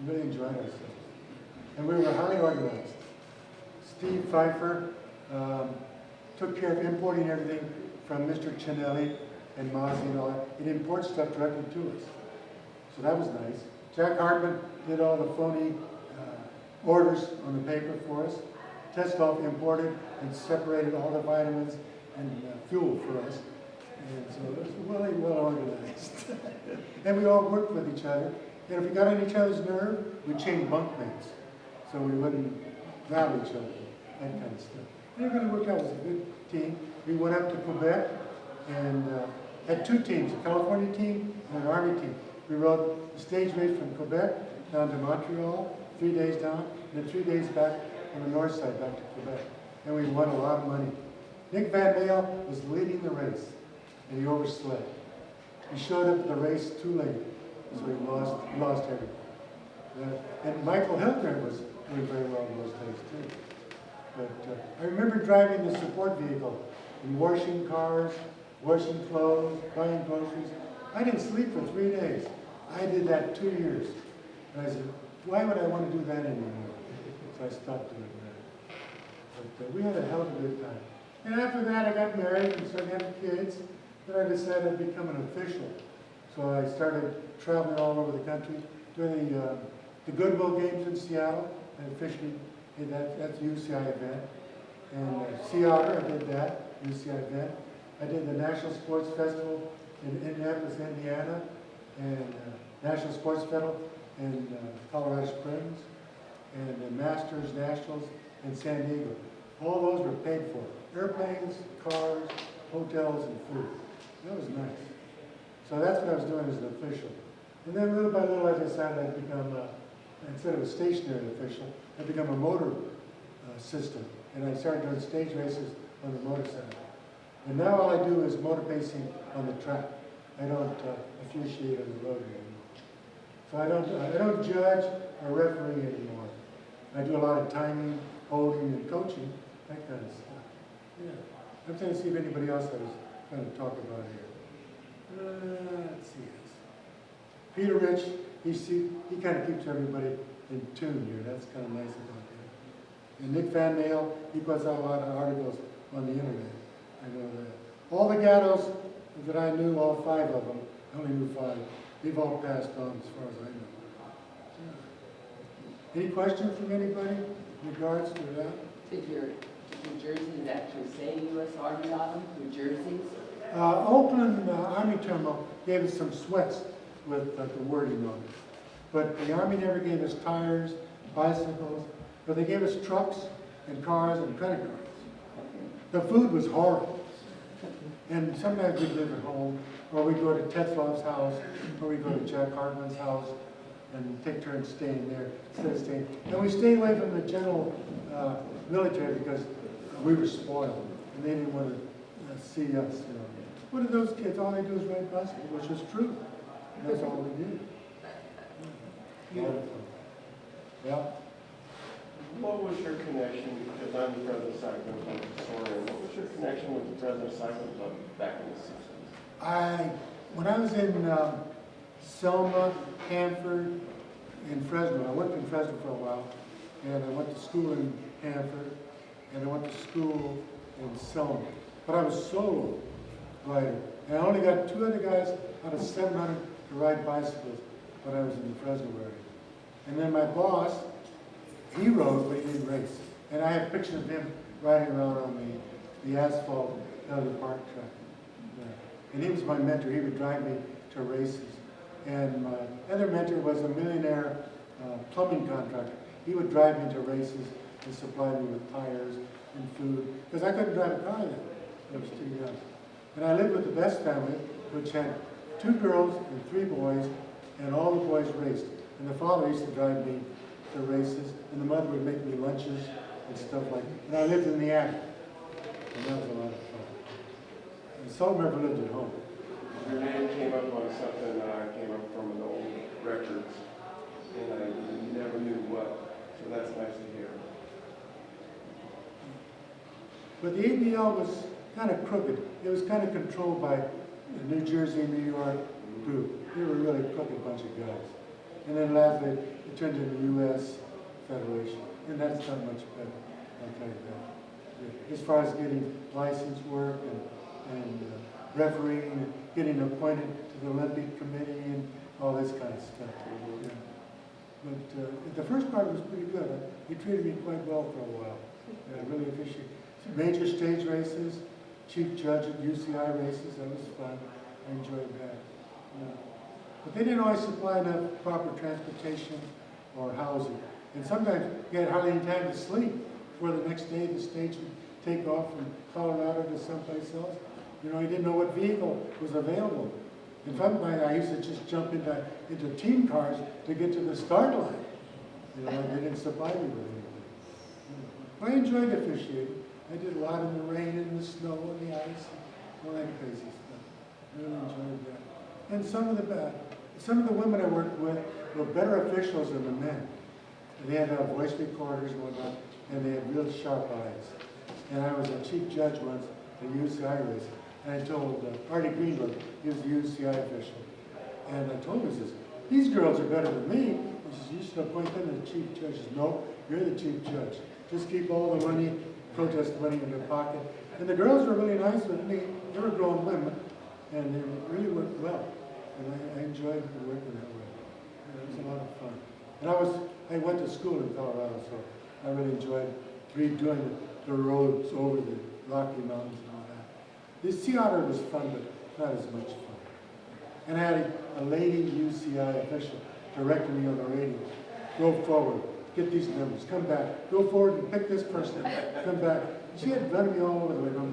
S4: We really enjoyed ourselves. And we were highly organized. Steve Pfeiffer took care of importing everything from Mr. Chinelli and Mozzie and all that. He'd import stuff directly to us. So that was nice. Jack Hartman did all the phony orders on the paper for us. Tetzlaff imported and separated all the vitamins and fuel for us. And so it was really well organized. And we all worked with each other. And if we got on each other's nerve, we'd change bunkmates. So we wouldn't battle each other, that kind of stuff. And it really worked out as a good team. We went up to Quebec and had 2 teams, a California team and an Army team. We rode the stage race from Quebec down to Montreal, 3 days down, and then 3 days back on the north side back to Quebec. And we won a lot of money. Nick Van Dale was leading the race, and he overslept. He showed up at the race too late, so he lost everything. And Michael Hilgren was doing very well in those days, too. But I remember driving the support vehicle and washing cars, washing clothes, buying groceries. I didn't sleep for 3 days. I did that 2 years. And I said, why would I want to do that anymore? So I stopped doing that. But we had a hell of a good time. And after that, I got married and started having kids. Then I decided I'd become an official. So I started traveling all over the country, doing the Goodwill Games in Seattle. I officially did that. That's the UCI event. And Sea Otter, I did that, UCI event. I did the National Sports Festival in Indianapolis, Indiana, and National Sports Festival in Colorado Springs, and the Masters Nationals in San Diego. All those were paid for. Airplanes, cars, hotels, and food. That was nice. So that's what I was doing as an official. And then little by little I decided I'd become, instead of a stationary official, I'd become a motor system. And I started doing stage races on the motorcycle. And now all I do is motor racing on the track. I don't officiate on the road anymore. So I don't judge or referee anymore. I do a lot of timing, holding, and coaching, that kind of stuff. Yeah. I'm trying to see if anybody else I was going to talk about here. Let's see this. Peter Rich, he kind of keeps everybody in tune here. That's kind of nice about him. And Nick Van Dale, he puts out a lot of articles on the internet. I know that. All the Gattos that I knew, all 5 of them, I only knew 5, they've all passed on as far as I know. Yeah. Any questions from anybody in regards to that?
S7: Did your jerseys actually say U.S. Army on them, your jerseys?
S4: Oakland Army Terminal gave us some sweats with the wording on it. But the Army never gave us tires, bicycles, but they gave us trucks and cars and credit cards. The food was horrible. And sometimes we'd live at home, or we'd go to Tetzloff's house, or we'd go to Jack Hartman's house, and take turns staying there instead of staying. And we stayed away from the general military because we were spoiled, and they didn't want to see us. You know. What are those kids? All they do is ride bicycles, which was true. And that's all we did. Yeah.
S6: What was your connection, because I'm the president of the Cycling Club historian, what was your connection with the president of the Cycling Club back in the 60s?
S4: When I was in Selma, Hanford, and Fresno, I worked in Fresno for a while, and I went to school in Hanford, and I went to school in Selma. But I was solo rider, and I only got 2 other guys out of 700 to ride bicycles when I was in the Fresno area. And then my boss, he rode, but he didn't race. And I have pictures of him riding around on the asphalt out of the park track. Yeah. And he was my mentor. He would drive me to races. And my other mentor was a millionaire plumbing contractor. He would drive me to races and supply me with tires and food, because I couldn't drive a car then. I was too young. And I lived with the Best family, which had 2 girls and 3 boys, and all the boys raced. And the father used to drive me to races, and the mother would make me lunches and stuff like that. And I lived in the attic, and that was a lot of fun. And some never lived at home.
S6: Your name came up on something came up from an old records, and I never knew what, so that's nice to hear.
S4: But the ABL was kind of crooked. It was kind of controlled by the New Jersey, New York group. They were a really crooked bunch of guys. And then lastly, it turned into the U.S. Federation. And that's not much better, I'll tell you that. As far as getting license work and refereeing and getting appointed to the Olympic Committee and all this kind of stuff. Yeah. But the first part was pretty good. He treated me quite well for a while. Yeah, I really appreciate it. Major stage races, chief judge at UCI races, that was fun. I enjoyed that. Yeah. But they didn't always supply enough proper transportation or housing. And sometimes you had hardly any time to sleep before the next day the stage would take off from Colorado to someplace else. You know, you didn't know what vehicle was available. In fact, I used to just jump into team cars to get to the start line. You know, they didn't supply me with anything. I enjoyed officiating. I did a lot in the rain and the snow and the ice and all that crazy stuff. I really enjoyed that. And some of the women I worked with were better officials than the men. They had voice recorders and whatnot, and they had real sharp eyes. And I was a chief judge once at the UCI race, and I told Artie Greenberg, he was the UCI official, and I told him, he says, these girls are better than me. He says, you should appoint them as chief judge. He says, no, you're the chief judge. Just keep all the money, protest money in their pocket. And the girls were really nice with me. They were grown women, and they really worked well. And I enjoyed working that way. It was a lot of fun. And I went to school in Colorado, so I really enjoyed redoing the roads over the Rocky Mountains and all that. The Sea Otter was fun, but not as much fun. And I had a lady UCI official directing me on the radio. Go forward, get these numbers, come back. Go forward and pick this person, come back. She had run me all over the way.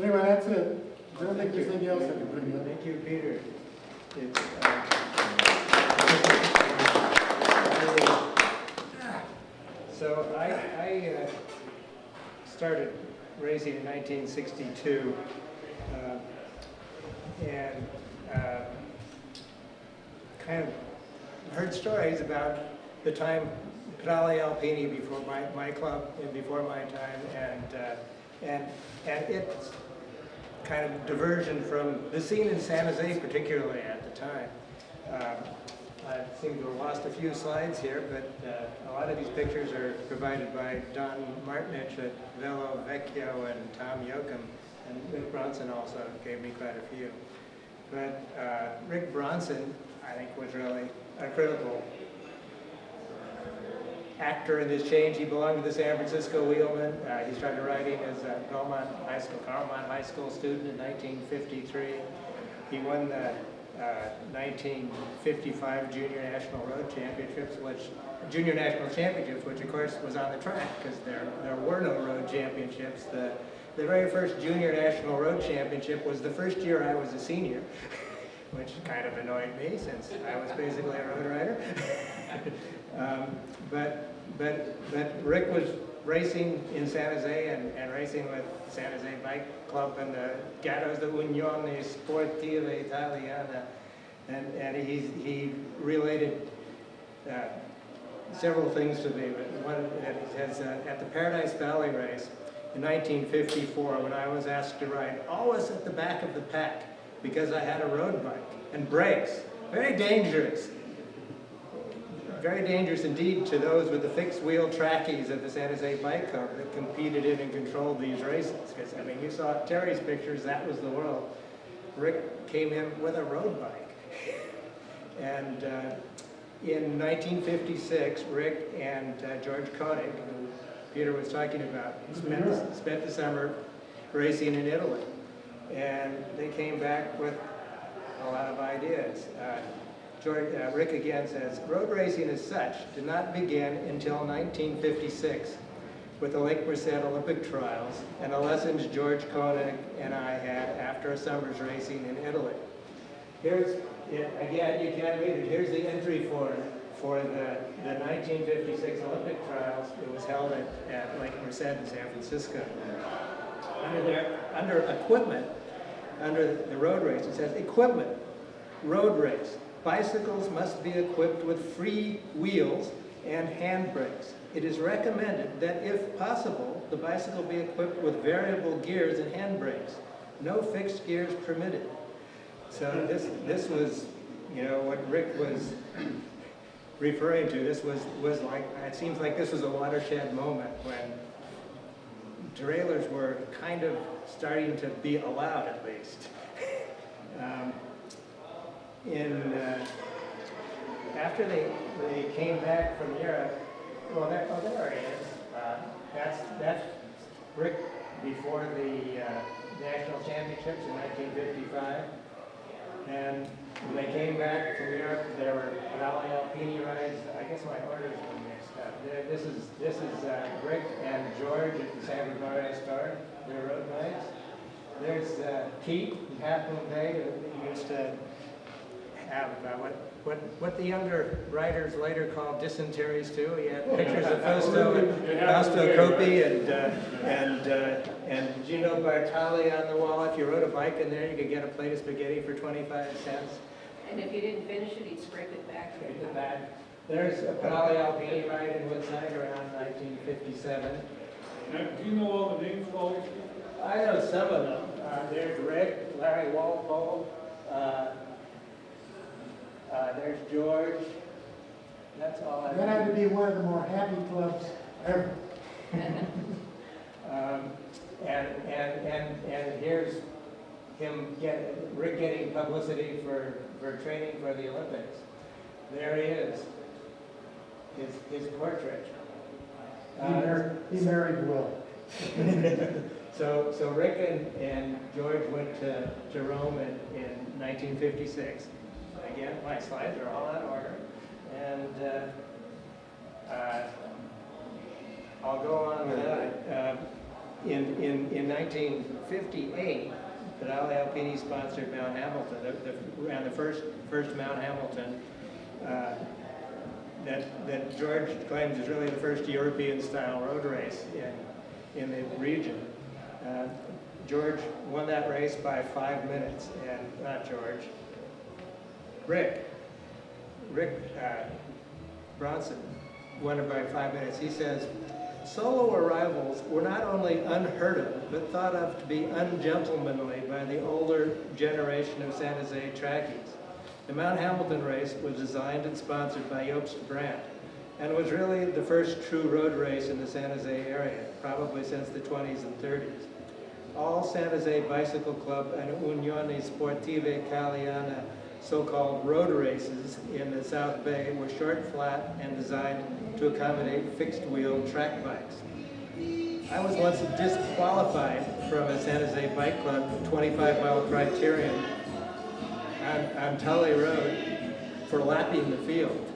S4: Anyway, that's it. I don't think there's anything else I can bring up.
S1: Thank you, Peter. So I started racing in 1962, and kind of heard stories about the time Pedali Alpini before my club and before my time, and it's kind of diversion from the scene in San Jose, particularly at the time. I seem to have lost a few slides here, but a lot of these pictures are provided by Don Martinich at Velo Vecchio and Tom Yoakum, and Rick Bronson also gave me quite a few. But Rick Bronson, I think, was really a critical actor in this change. He belonged to the San Francisco Wheelmen. He started riding as a Carmont High School student in 1953. He won the 1955 Junior National Road Championships, Junior National Championships, which of course was on the track because there were no road championships. The very first Junior National Road Championship was the first year I was a senior, which kind of annoyed me since I was basically a road rider. But Rick was racing in San Jose and racing with San Jose Bike Club and the Gatos de Unione Sportiva Italiana, and he related several things to me. But one has at the Paradise Valley race in 1954, when I was asked to ride always at the back of the pack because I had a road bike and brakes, very dangerous. Very dangerous indeed to those with the fixed wheel trackies of the San Jose Bike Club that competed in and controlled these races. Because, I mean, you saw Terry's pictures, that was the world. Rick came in with a road bike. And in 1956, Rick and George Koenig, who Peter was talking about, spent the summer racing in Italy. And they came back with a lot of ideas. Rick again says, road racing as such did not begin until 1956 with the Lake Merced Olympic trials and the lessons George Koenig and I had after a summer's racing in Italy. Here's, again, you can't read it, here's the entry form for the 1956 Olympic trials. It was held at Lake Merced in San Francisco. Under equipment, under the road race, it says equipment, road race. Bicycles must be equipped with free wheels and handbrakes. It is recommended that, if possible, the bicycle be equipped with variable gears and handbrakes. No fixed gears permitted. So this was, you know, what Rick was referring to. This was like, it seems like this was a watershed moment when derailleurs were kind of starting to be allowed, at least. After they came back from Europe, well, there it is. That's Rick before the national championships in 1955. And when they came back from Europe, there were Pedali Alpini rides. I guess my orders were mixed up. This is Rick and George at the San Gregorio Star, their road bikes. There's Pete and Pat Bay, who used to have what the younger writers later called dysenteries too. He had pictures of Fausto Coppi and Gino Bartali on the wall. If you rode a bike in there, you could get a plate of spaghetti for 25 cents.
S9: And if you didn't finish it, he'd scrape it back.
S1: There's a Pedali Alpini ride in Woodside around 1957.
S2: Now, do you know all the names of all these people?
S1: I know some of them. There's Rick, Larry Walpole. There's George. That's all I know.
S4: That had to be one of the more happy clubs ever.
S1: And here's him Rick getting publicity for training for the Olympics. There he is. His portrait.
S4: He married Will.
S1: So Rick and George went to Rome in 1956. Again, my slides are all out of order. And I'll go on with that. In 1958, Pedali Alpini sponsored Mount Hamilton, ran the first Mount Hamilton that George claims is really the first European-style road race in the region. George won that race by 5 minutes, and not George. Rick Bronson won it by 5 minutes. He says, solo arrivals were not only unheard of, but thought of to be ungentlemanly by the older generation of San Jose trackies. The Mount Hamilton race was designed and sponsored by Jobst Brandt, and was really the first true road race in the San Jose area, probably since the 20s and 30s. All San Jose Bicycle Club and Unione Sportiva Italiana so-called road races in the South Bay were short, flat, and designed to accommodate fixed-wheel track bikes. I was once disqualified from a San Jose Bike Club 25-mile criterion on Tully Road for lapping the field.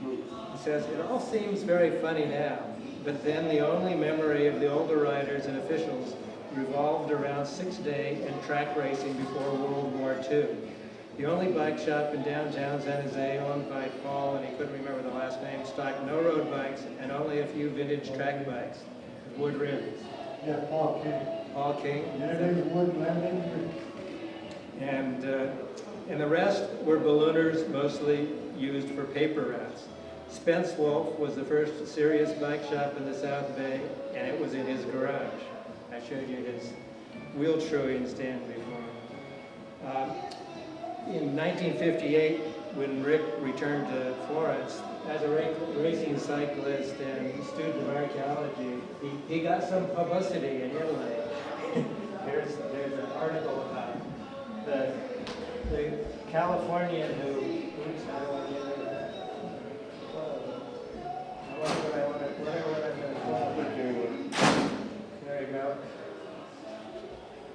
S1: He says, "It all seems very funny now, but then the only memory of the older riders and officials revolved around 6-day and track racing before World War II. The only bike shop in downtown San Jose, owned by Paul, and he couldn't remember the last name, stocked no road bikes and only a few vintage track bikes, wood rims."
S4: Yeah, Paul King.
S1: Paul King.
S4: Their name's Wood Landing.
S1: And the rest were ballooners, mostly used for paper routes. Spence Wolf was the first serious bike shop in the South Bay, and it was in his garage. I showed you his wheel truing stand before. In 1958, when Rick returned to Florence, as a racing cyclist and student of archaeology, he got some publicity in Italy. There's an article about the Californian who, oops, how do I get rid of that? There you go.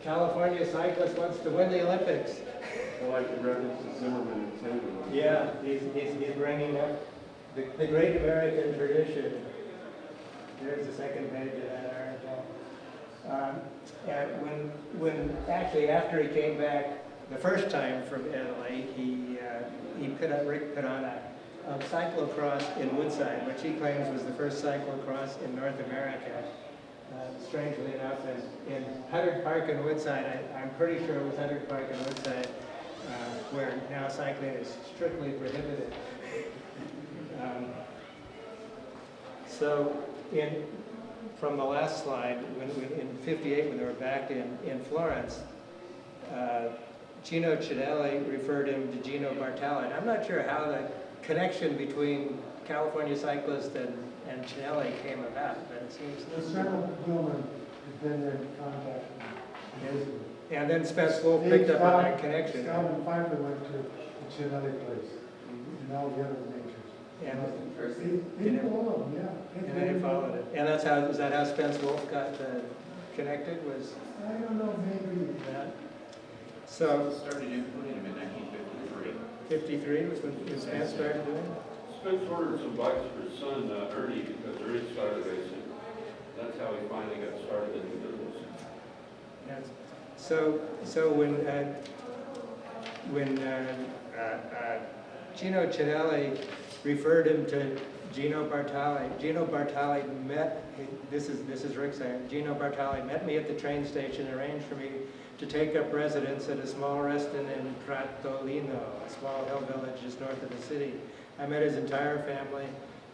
S1: California cyclist wants to win the Olympics.
S6: I like the reference to Zimmerman and Taylor.
S1: Yeah, he's bringing up the great American tradition. There's the second page of that article. And when actually after he came back the first time from Italy, Rick put on a cyclocross in Woodside, which he claims was the first cyclocross in North America. Strangely enough, in Huddard Park in Woodside, I'm pretty sure it was Huddard Park in Woodside, where now cycling is strictly prohibited. From the last slide, in '58, when they were back in Florence, Gino Cidelli referred him to Gino Bartali. And I'm not sure how the connection between California cyclist and Cidelli came about, but it seems.
S4: Several gentlemen have been in contact with him.
S1: And then Spence Wolf picked up on that connection.
S4: Scott and Pfeiffer went to the Chinelli place, and all the other natures. He followed them, yeah.
S1: And then he followed it. And is that how Spence Wolf got connected, was
S4: I don't know, maybe.
S1: that? So,
S8: Started including him in 1953.
S1: 53 was when Spence started doing it?
S10: Spence ordered some bikes for his son Ernie because Ernie started racing. That's how he finally got started in the business.
S1: Yes. So when Gino Cidelli referred him to Gino Bartali met, this is Rick saying, Gino Bartali met me at the train station and arranged for me to take up residence at a small restaurant in Pratolino, a small hill village just north of the city. I met his entire family,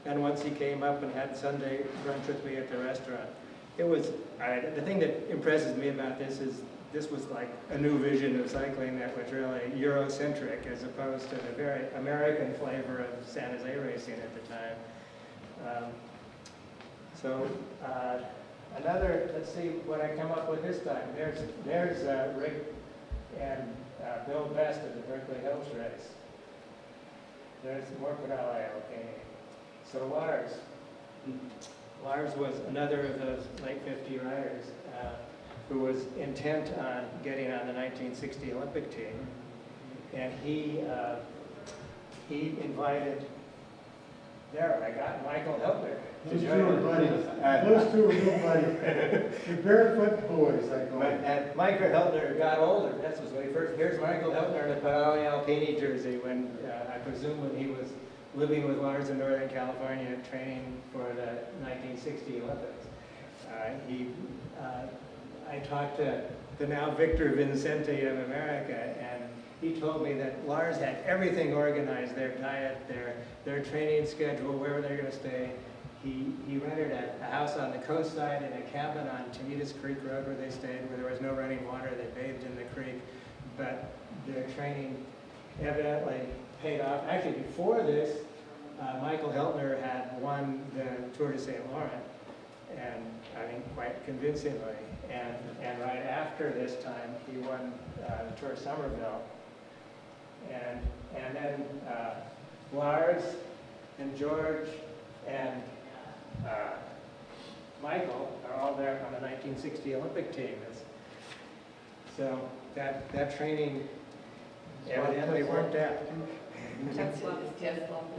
S1: and once he came up and had Sunday brunch with me at the restaurant. It was, the thing that impresses me about this is this was like a new vision of cycling that was really Eurocentric as opposed to the very American flavor of San Jose racing at the time. Let's see what I come up with this time. There's Rick and Bill Best at the Berkeley Hills race. There's more Pedali Alpini. So Lars was another of those late 50 riders who was intent on getting on the 1960 Olympic team, and he invited. There, I got Michael Hiltner.
S4: Those two were buddies. Those two were good buddies. The barefoot boys, I call them.
S1: And Michael Hiltner got older. This was when he first. Here's Michael Hiltner in a Pedali Alpini jersey when I presume when he was living with Lars in Northern California, training for the 1960 Olympics. I talked to the now Victor Vincente of America, and he told me that Lars had everything organized: their diet, their training schedule, where they're going to stay. He rented a house on the coast side and a cabin on Tanitas Creek Road where they stayed, where there was no running water. They bathed in the creek, but their training evidently paid off. Actually, before this, Michael Hiltner had won the Tour de St. Laurent, and I think quite convincingly. And right after this time, he won the Tour of Somerville. And then Lars and George and Michael are all there on the 1960 Olympic team. So that training evidently worked out.
S7: Tesla.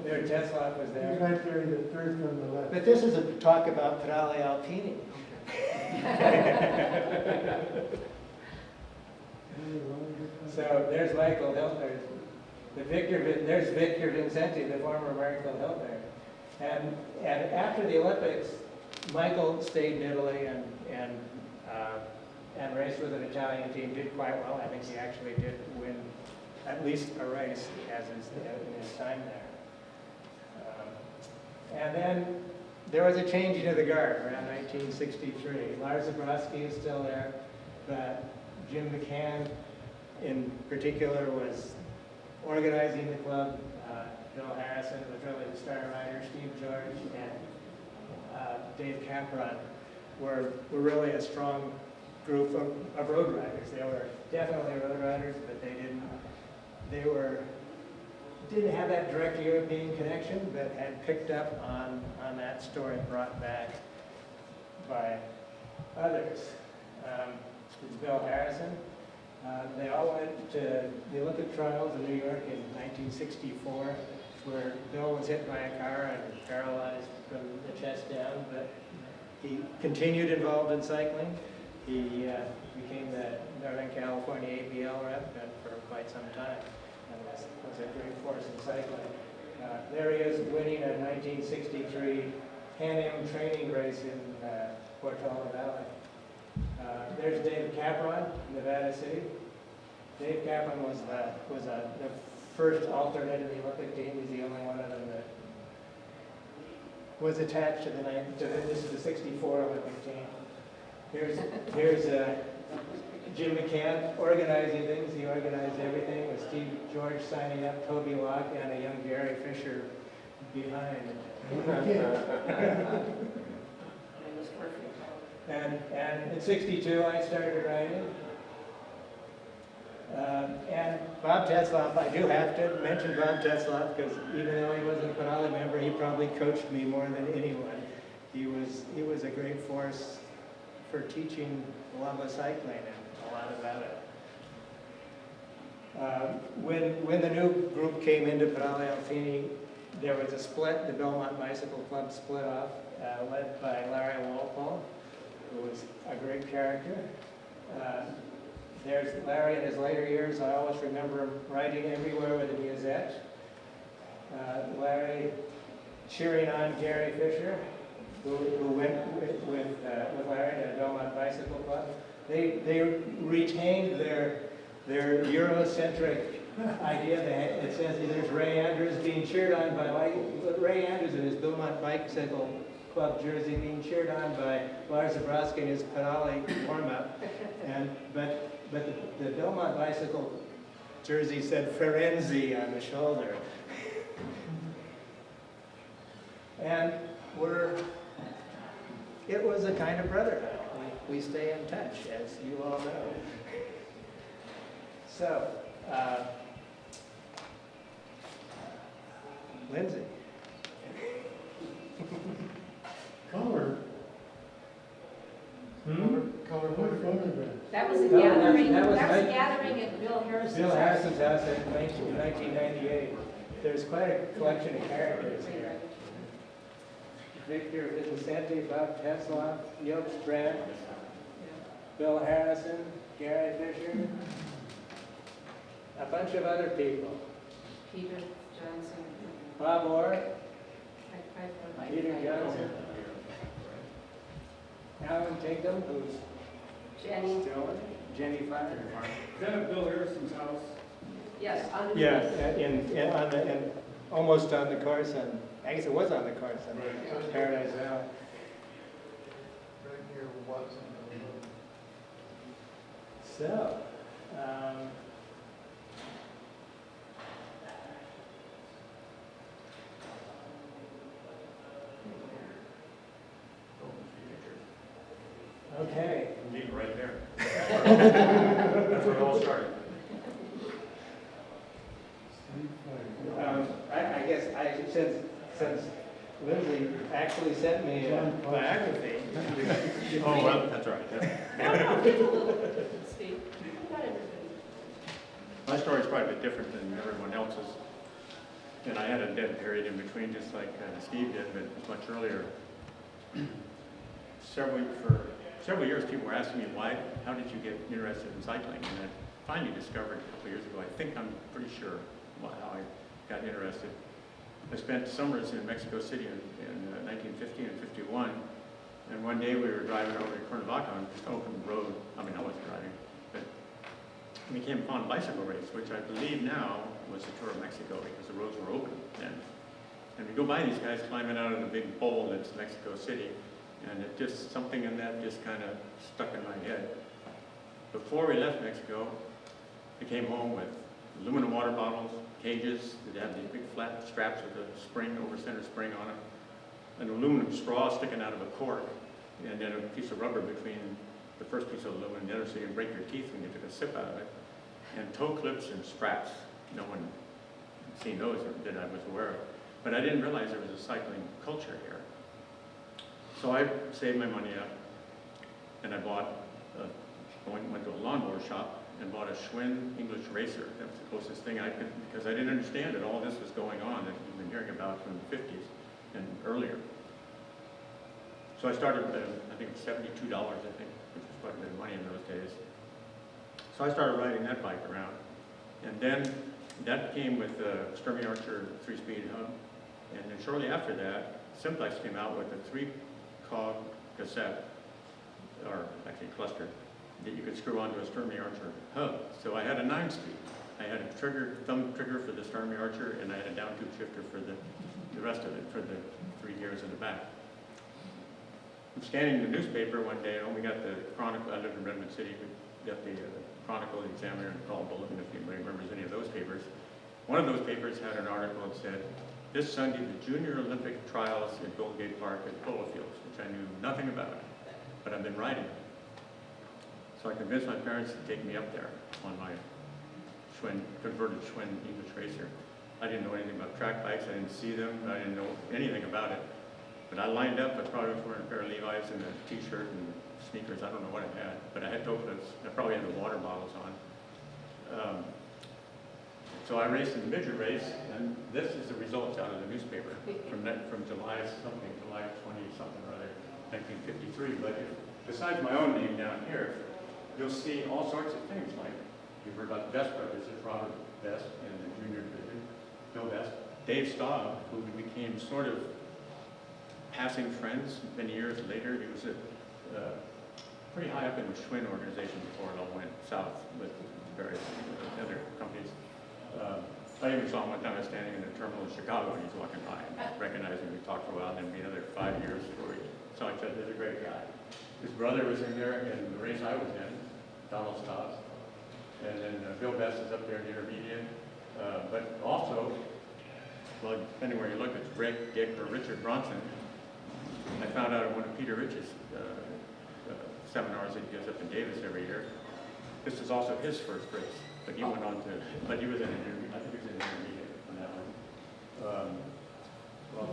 S1: Their Tesla was
S4: He's
S1: there.
S4: right there, the third from the left.
S1: But this is a talk about Pedali Alpini. So there's Michael Hiltner. There's Victor Vincenti, the former Michael Hiltner. And after the Olympics, Michael stayed in Italy and raced with an Italian team, did quite well. I think he actually did win at least a race in his time there. And then there was a changing of the guard around 1963. Lars Zabrowski is still there, but Jim McCann in particular was organizing the club. Bill Harrison was really the star rider. Steve George and Dave Capron were really a strong group of road riders. They were definitely road riders, but they didn't have that direct European connection, but had picked up on that story brought back by others. It's Bill Harrison. They all went to the Olympic trials in New York in 1964, where Bill was hit by a car and paralyzed from the chest down, but he continued involved in cycling. He became the Northern California ABL rep for quite some time, and was a great force in cycling. There he is winning a 1963 Pan Am training race in Portola Valley. There's Dave Capron, Nevada City. Dave Capron was the first alternate in the Olympic team. He's the only one of them that was attached to this is the '64 Olympic team. Here's Jim McCann organizing things. He organized everything with Steve George signing up, Toby Locke, and a young Gary Fisher behind. And in '62, I started riding. And Bob Tetzlaff, I do have to mention Bob Tetzlaff, because even though he wasn't a Pedali member, he probably coached me more than anyone. He was a great force for teaching a lot of cycling and a lot about it. When the new group came into Pedali Alpini, there was a split. The Belmont Bicycle Club split off, led by Larry Walpole, who was a great character. There's Larry in his later years. I always remember him riding everywhere with a musette. Larry cheering on Gary Fisher, who went with Larry to the Belmont Bicycle Club. They retained their Eurocentric idea. It says there's Ray Andrews being cheered on by Ray Andrews in his Belmont Bicycle Club jersey being cheered on by Lars Zabrowski in his Pedali warm-up. But the Belmont Bicycle jersey said Ferenzi on the shoulder. And it was a kind of brotherhood. We stay in touch, as you all know. So, Lindsay.
S4: Color. Color photograph.
S9: That was a
S1: No,
S9: gathering,
S1: that
S9: that
S1: was
S9: was a
S1: nice.
S9: gathering at Bill Harrison's
S1: Bill
S9: house.
S1: Harrison's house in 1998. There's quite a collection of characters here. Victor Vincenti, Bob Tetzlaff, Yelp Brandt, Bill Harrison, Gary Fisher, a bunch of other people.
S9: Peter Johnson.
S1: Bob Orr,
S9: I
S1: Peter Johnson, Alan Tinkham, who's
S9: Jenny.
S1: still, Jenny Fire.
S2: Is that at Bill Harrison's house?
S9: Yes, on the.
S1: Yeah, almost on the course, and I guess it was on the course, on
S2: Right.
S1: Paradise Valley.
S3: Right near Watson.
S1: So, okay.
S10: Leave it right there. That's where it all started.
S1: I guess since Lindsay actually sent me a biography.
S10: Oh, well, that's right.
S9: No, take a little, Steve.
S11: story is quite a bit different than everyone else's. And I had a dead period in between, just like Steve did, but it was much earlier. For several years, people were asking me, how did you get interested in cycling? And I finally discovered a couple of years ago, I think I'm pretty sure how I got interested. I spent summers in Mexico City in 1950 and 51. And one day we were driving over to Cuernavaca on just open road. I mean, I wasn't driving, but we came upon a bicycle race, which I believe now was the Tour of Mexico because the roads were open then. And we go by these guys climbing out of the big bowl that's Mexico City, and it just, something in that just kind of stuck in my head. Before we left Mexico, I came home with aluminum water bottles, cages that had these big flat straps with a spring, over center spring on them, an aluminum straw sticking out of a cork, and then a piece of rubber between the first piece of aluminum and the other so you can break your teeth when you took a sip out of it, and toe clips and straps. No one had seen those that I was aware of. But I didn't realize there was a cycling culture here. So I saved my money up, and I went to a lawnmower shop and bought a Schwinn English Racer. That was the closest thing I could, because I didn't understand that all this was going on that we've been hearing about from the 50s and earlier. So I started, I think it was $72, I think, which was quite a bit of money in those days. So I started riding that bike around. And then that came with the Sturmey Archer 3-speed hub. And then shortly after that, Simplex came out with a 3-cog cassette, or actually cluster, that you could screw onto a Sturmey Archer hub. So I had a 9-speed. I had a thumb trigger for the Sturmey Archer, and I had a down tube shifter for the rest of it, for the 3 gears in the back. I'm scanning the newspaper one day, and we got the Chronicle. I lived in Redmond City. We got the Chronicle, the Examiner, and the Call Bulletin, if anybody remembers any of those papers. One of those papers had an article that said, "This Sunday, the Junior Olympic Trials at Golden Gate Park at Polo Fields," which I knew nothing about, but I've been riding. So I convinced my parents to take me up there on my converted Schwinn English Racer. I didn't know anything about track bikes. I didn't see them. I didn't know anything about it. But I lined up. I probably was wearing a pair of Levi's and a t-shirt and sneakers. I don't know what I had, but I had toe clips. I probably had the water bottles on. So I raced in the midget race, and this is the results out of the newspaper from July 20-something or other, 1953. But besides my own name down here, you'll see all sorts of things like, you've heard about the Best brothers. There's Robert Best in the junior division, Bill Best, Dave Staub, who became sort of passing friends many years later. He was pretty high up in the Schwinn organization before it all went south with various other companies. I even saw him one time I was standing in the terminal in Chicago, and he's walking by and recognized me. We talked for a while, and then be another 5 years before we saw each other. He's a great guy. His brother was in there in the race I was in, Donald Staub. And then Bill Best is up there in the intermediate. But also, well, depending where you look, it's Rick, Dick, or Richard Bronson. I found out at one of Peter Rich's seminars that he gives up in Davis every year. This is also his first race, but he went on to, but he was in an intermediate, I think he was in an intermediate on that one. Well,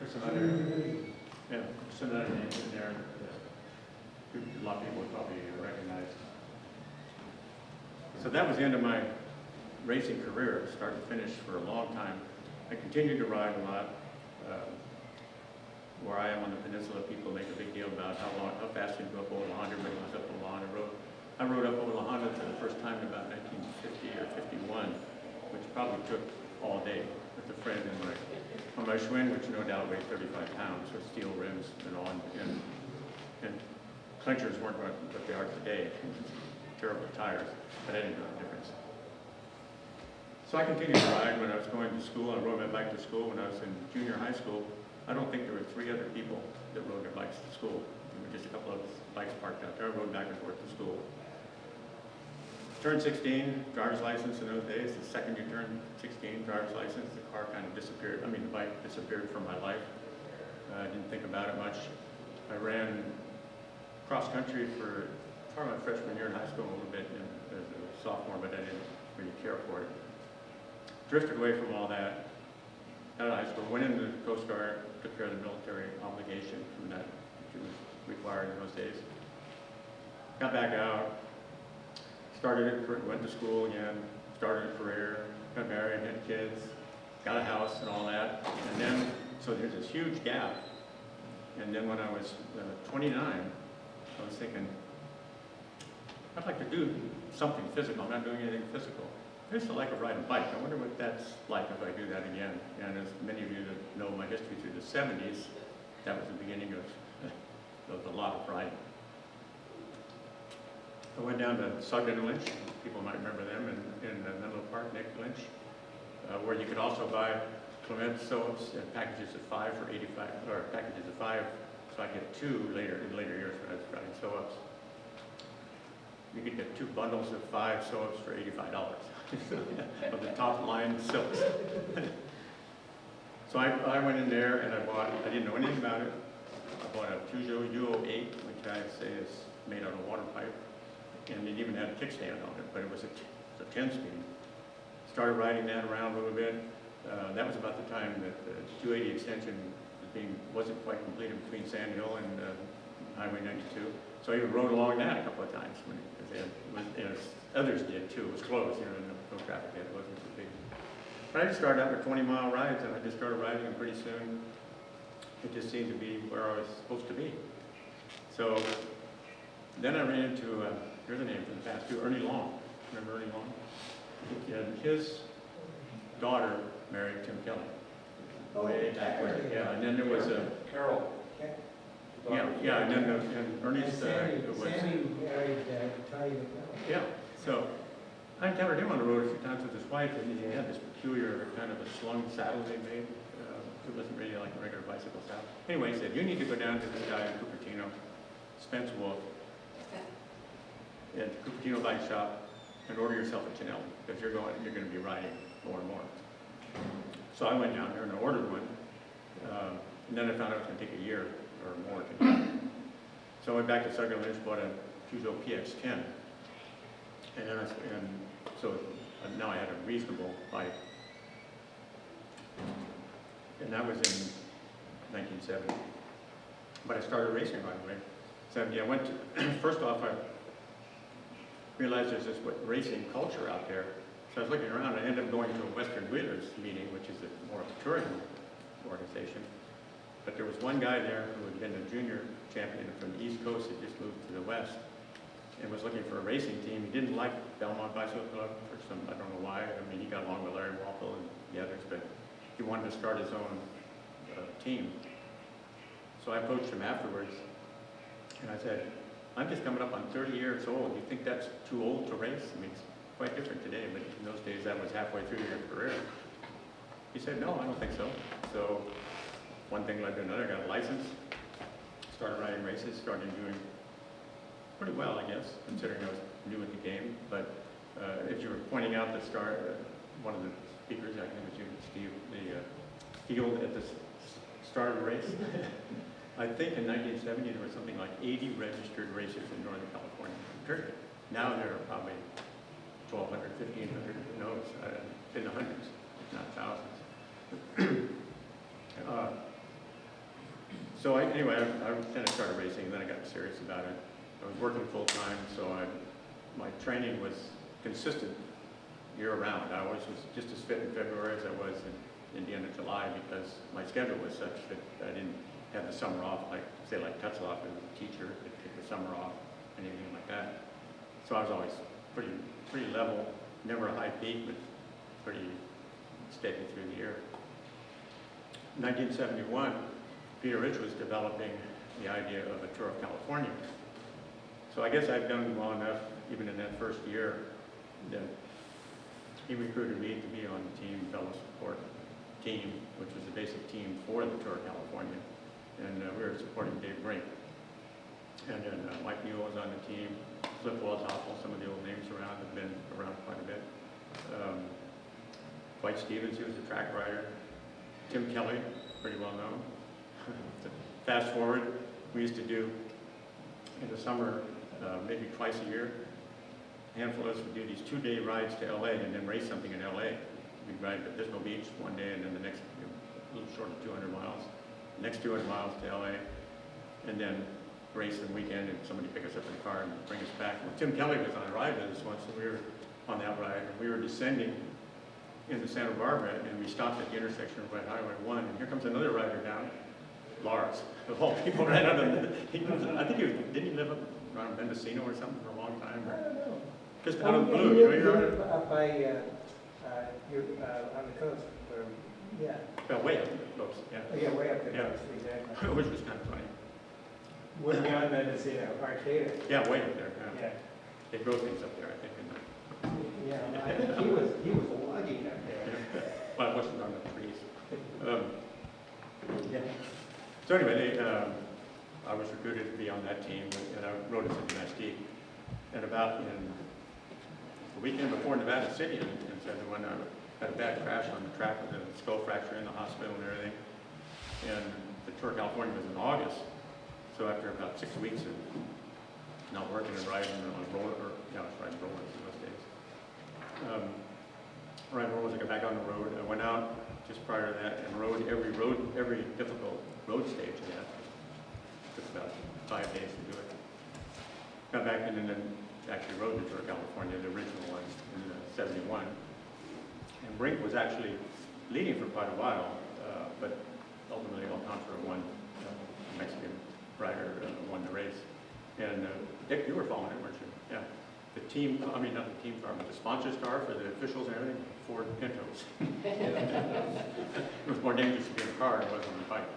S11: there's some other, yeah, some other names in there that a lot of people would probably recognize. So that was the end of my racing career, start to finish, for a long time. I continued to ride a lot. Where I am on the peninsula, people make a big deal about how fast you go up over the Honda, when I was up over the Honda Road. I rode up over the Honda for the first time in about 1950 or 51, which probably took all day with a friend on my Schwinn, which no doubt weighed 35 pounds, with steel rims and all, and clinchers weren't what they are today. Terrible tires, but I didn't know the difference. So I continued to ride when I was going to school. I rode my bike to school when I was in junior high school. I don't think there were 3 other people that rode their bikes to school. There were just a couple of bikes parked out there. I rode back and forth to school. Turned 16, driver's license in those days. The second you turn 16, driver's license, the car kind of disappeared. I mean, the bike disappeared from my life. I didn't think about it much. I ran cross country for probably my freshman year in high school a little bit as a sophomore, but I didn't really care for it. Drifted away from all that. Out of high school, went into the Coast Guard, took care of the military obligation from that, which was required in those days. Got back out, went to school again, started a career, got married, had kids, got a house and all that. And then, so there's this huge gap. And then when I was 29, I was thinking, I'd like to do something physical. I'm not doing anything physical. I used to like to ride a bike. I wonder what that's like if I do that again. And as many of you that know my history through the 70s, that was the beginning of a lot of riding. I went down to Sugden and Lynch. People might remember them in Menlo Park, Nick Lynch, where you could also buy Clement sew-ups in packages of 5 for 85, or packages of 5, so I get 2 in later years when I was riding sew-ups. You could get 2 bundles of 5 sew-ups for $85 of the top line silks. So I went in there and I didn't know anything about it. I bought a Peugeot U08, which I say is made out of water pipe. And it even had a kickstand on it, but it was a 10-speed. Started riding that around a little bit. That was about the time that the 280 extension wasn't quite completed between Sand Hill and Highway 92. So I even rode along that a couple of times, as others did too. It was closed, no traffic yet, it wasn't so big. But I just started out with 20-mile rides, and I just started riding, and pretty soon it just seemed to be where I was supposed to be. So then I ran into, here's a name from the past too, Ernie Long. Remember Ernie Long? And his daughter married Tim Kelly. Way back when. Yeah, and then there was a
S10: Carol.
S11: yeah, and then Ernie's
S1: Sandy
S11: was.
S1: married Tony.
S11: Yeah, so I encountered him on the road a few times with his wife, and he had this peculiar kind of a slung saddle they made. It wasn't really like a regular bicycle saddle. Anyway, he said, you need to go down to this guy in Cupertino, Spence Wolf, at Cupertino Bike Shop, and order yourself a Chanel, because you're going to be riding more and more. So I went down there and I ordered one, and then I found out it was going to take a year or more to get it. So I went back to Sugden Lynch, bought a Peugeot PX10, and so now I had a reasonable bike. And that was in 1970. But I started racing right away. 70, I went to, first off, I realized there's this racing culture out there. So I was looking around, and I ended up going to a Western Wheelers meeting, which is more of a tourism organization. But there was one guy there who had been a junior champion from the East Coast, had just moved to the West, and was looking for a racing team. He didn't like Belmont Bicycle Club for some, I don't know why. I mean, he got along with Larry Walpole and the others, but he wanted to start his own team. So I approached him afterwards, and I said, I'm just coming up on 30 years old. Do you think that's too old to race? I mean, it's quite different today, but in those days that was halfway through your career. He said, no, I don't think so. So one thing led to another. I got a license, started riding races, started doing pretty well, I guess, considering I was new at the game. But if you were pointing out the one of the speakers, I think it was you, Steve, the field at the start of the race. I think in 1970 there were something like 80 registered racers in Northern California, period. Now there are probably 1,200, 1,500, who knows, in the hundreds, if not thousands. So anyway, I kind of started racing, and then I got serious about it. I was working full time, so my training was consistent year round. I always was just as fit in February as I was in the end of July, because my schedule was such that I didn't have the summer off, like Tutzloff as a teacher, could take the summer off, anything like that. So I was always pretty level, never a high peak, but pretty steady through the year. In 1971, Peter Rich was developing the idea of a tour of California. So I guess I've done well enough, even in that first year, that he recruited me to be on the team, fellow support team, which was the basic team for the tour of California. And we were supporting Dave Brink. And then Mike Newell was on the team. Flip Waldhoffel, some of the old names around have been around quite a bit. Dwight Stevens, he was a track rider. Tim Kelly, pretty well known. Fast forward, we used to do in the summer, maybe twice a year, a handful of us would do these 2-day rides to LA and then race something in LA. We'd ride to Pismo Beach one day, and then the next, a little short of 200 miles. Next 200 miles to LA, and then race the weekend and somebody pick us up in the car and bring us back. Well, Tim Kelly was on a ride with us once, and we were on that ride, and we were descending into Santa Barbara, and we stopped at the intersection of Highway 1, and here comes another rider down, Lars, of all people, right out of the, I think didn't he live up around Mendocino or something for a long time? Or, just out of the blue, you know, you're
S1: Up by, you're, on the coast, or, yeah.
S11: well, way up close, yeah.
S1: Oh, yeah, way up the
S11: Yeah.
S1: coast, exactly.
S11: Which was kind of funny.
S1: Way beyond Mendocino, Arcata.
S11: Yeah, way up there.
S1: Yeah.
S11: They grow things up there, I think.
S1: Yeah, I think he was lugging up there.
S11: Well, it wasn't on the trees.
S1: Yeah.
S11: So anyway, I was recruited to be on that team, and I rode at City Mesquite. And about in the weekend before Nevada City in 71, I had a bad crash on the track with a skull fracture in the hospital and everything. And the Tour of California was in August. So after about 6 weeks of not working and riding on roller, or yeah, I was riding rollers in those days. Riding rollers, I got back on the road. I went out just prior to that and rode every difficult road stage I had. Took about 5 days to do it. Got back in and then actually rode the Tour of California, the original one, in '71. And Brink was actually leading for quite a while, but ultimately Alcantara won. Mexican rider won the race. And Dick, you were following it, weren't you? Yeah. The team, I mean, not the team car, but the sponsors car for the officials and everything, Ford Pintos. It was more dangerous to be in the car than it was in the bike.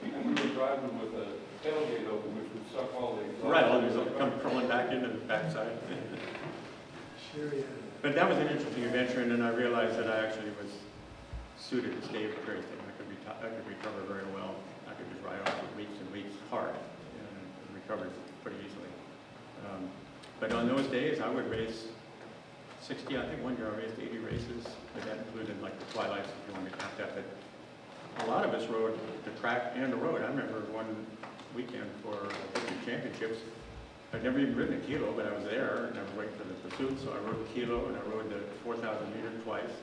S10: We were driving with a tailgate open, which would suck all the exhaust.
S11: Right, all these will come crawling back into the backside.
S4: Sure, yeah.
S11: But that was an interesting adventure, and then I realized that I actually was suited to stay with racing. I could recover very well. I could just ride off for weeks and weeks hard and recover pretty easily. But on those days, I would race 60, I think one year I raced 80 races, but that included like the twilights, if you want to count that. But a lot of us rode the track and the road. I remember one weekend for the championships, I'd never even ridden a kilo, but I was there and I was waiting for the pursuit, so I rode the kilo and I rode the 4,000 meter twice,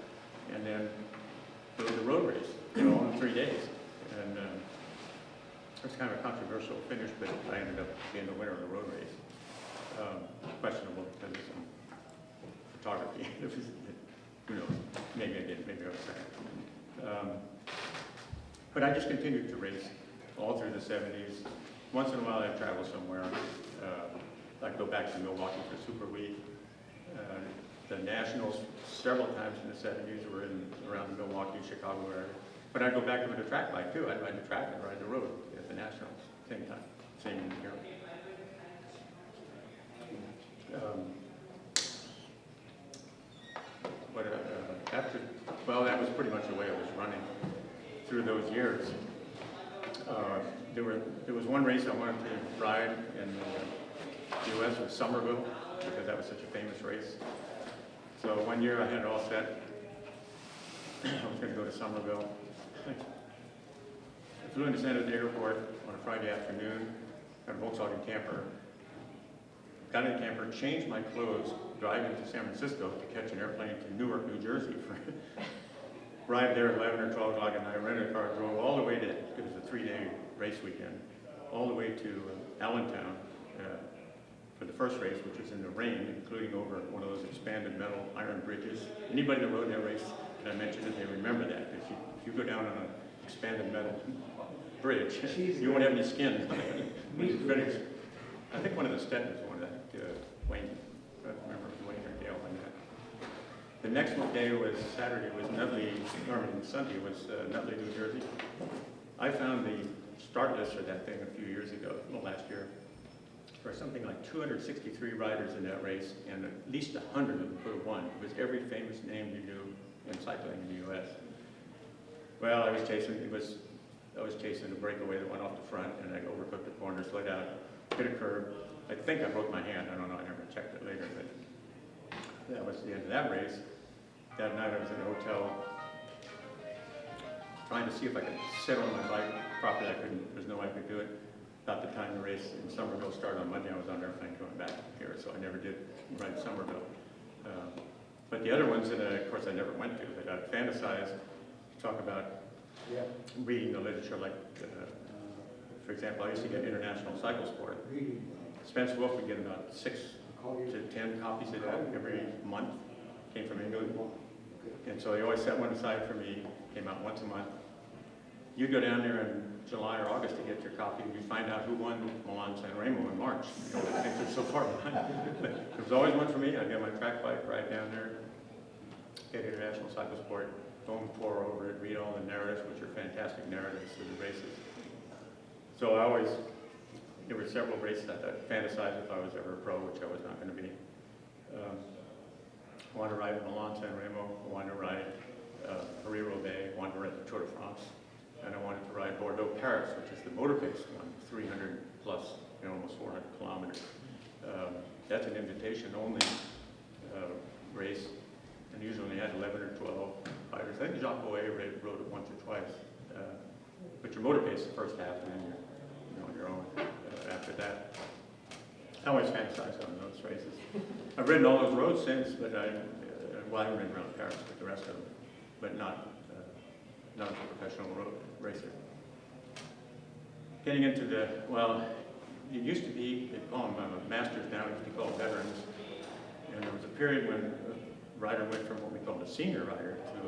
S11: and then rode the road race, all in 3 days. And it was kind of a controversial finish, but I ended up being the winner of the road race. Questionable because of some photography. Who knows? Maybe I did, maybe I was second. But I just continued to race all through the 70s. Once in a while I'd travel somewhere. I'd go back to Milwaukee for Super Week. The Nationals several times in the 70s were around the Milwaukee, Chicago area. But I'd go back with a track bike too. I'd ride the track and ride the road at the Nationals, same time, same year. Well, that was pretty much the way I was running through those years. There was one race I wanted to ride in the U.S. was Somerville, because that was such a famous race. So one year I had it all set. I was going to go to Somerville. I flew into San Jose Airport on a Friday afternoon, got a Volkswagen camper, got in the camper, changed my clothes, driving to San Francisco to catch an airplane to Newark, New Jersey. Arrived there at 11 or 12 o'clock, and I rented a car, drove all the way to, it was a 3-day race weekend, all the way to Allentown for the first race, which was in the rain, including over one of those expanded metal iron bridges. Anybody that rode that race that I mentioned it, they remember that. If you go down on an expanded metal bridge, you won't have any skin. I think one of the Stettons won that, Wayne, I don't remember if Wayne or Dale on that. The next day was Saturday, was Nutley, Sunday was Nutley, New Jersey. I found the start list for that thing a few years ago, well, last year. There were something like 263 riders in that race, and at least 100 of them could have won. It was every famous name you knew in cycling in the U.S. Well, I was chasing a breakaway that went off the front, and I overcooked the corner, slid out, hit a curb. I think I broke my hand. I don't know. I never checked it later, but that was the end of that race. That night I was in a hotel trying to see if I could sit on my bike properly. I couldn't. There's no way I could do it. About the time the race in Somerville started on Monday, I was on an airplane going back here, so I never did ride Somerville. But the other ones that, of course, I never went to, that I fantasized, talk about reading the literature like for example, I used to get International Cycle Sport. Spence Wolf would get about 6 to 10 copies of that every month. Came from England. And so he always set one aside for me, came out once a month. You'd go down there in July or August to get your copy, and you'd find out who won Milan San Remo in March. You know, things are so far behind. But there was always one for me. I'd get my track bike, ride down there, get International Cycle Sport, phone pour over it, read all the narratives, which are fantastic narratives of the races. So there were several races that I fantasized if I was ever a pro, which I was not going to be. I wanted to ride Milan San Remo, I wanted to ride Paris-Roubaix, I wanted to ride the Tour de France, and I wanted to ride Bordeaux-Paris, which is the motor-based one, 300 plus, almost 400 kilometers. That's an invitation-only race, and usually had 11 or 12 riders. I think Jacques Boyer rode it once or twice. But you're motor-based the first half, and then you're on your own after that. I always fantasized on those races. I've ridden all those roads since, but I haven't ridden around Paris with the rest of them, but not as a professional road racer. Getting into it used to be, they call them masters now, it used to be called veterans. And there was a period when a rider went from what we called a senior rider to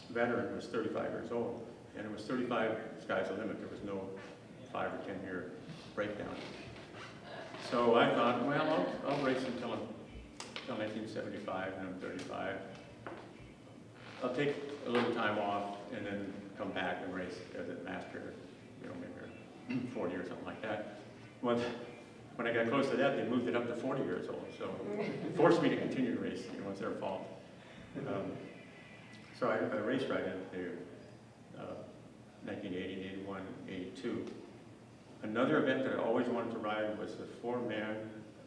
S11: a veteran who was 35 years old. And it was 35, sky's the limit, there was no 5 or 10 year breakdown. So I thought, well, I'll race until 1975, and I'm 35. I'll take a little time off and then come back and race as a master, maybe 40 or something like that. When I got close to that, they moved it up to 40 years old, so it forced me to continue to race. It's their fault. So I raced right into 1980, 81, 82. Another event that I always wanted to ride was the 4-man,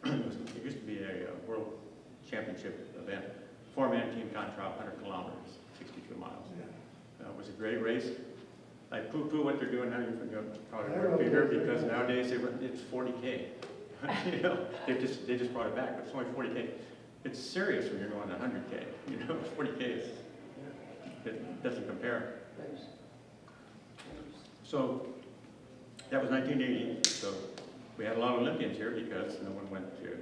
S11: it used to be a world championship event, 4-man team time trial, 100 kilometers, 62 miles. It was a great race. I poo-poo what they're doing now, you're probably more bigger, because nowadays it's 40K. They just brought it back, but it's only 40K. It's serious when you're going 100K, 40K it doesn't compare. So that was 1980, so we had a lot of Olympians here because no one went to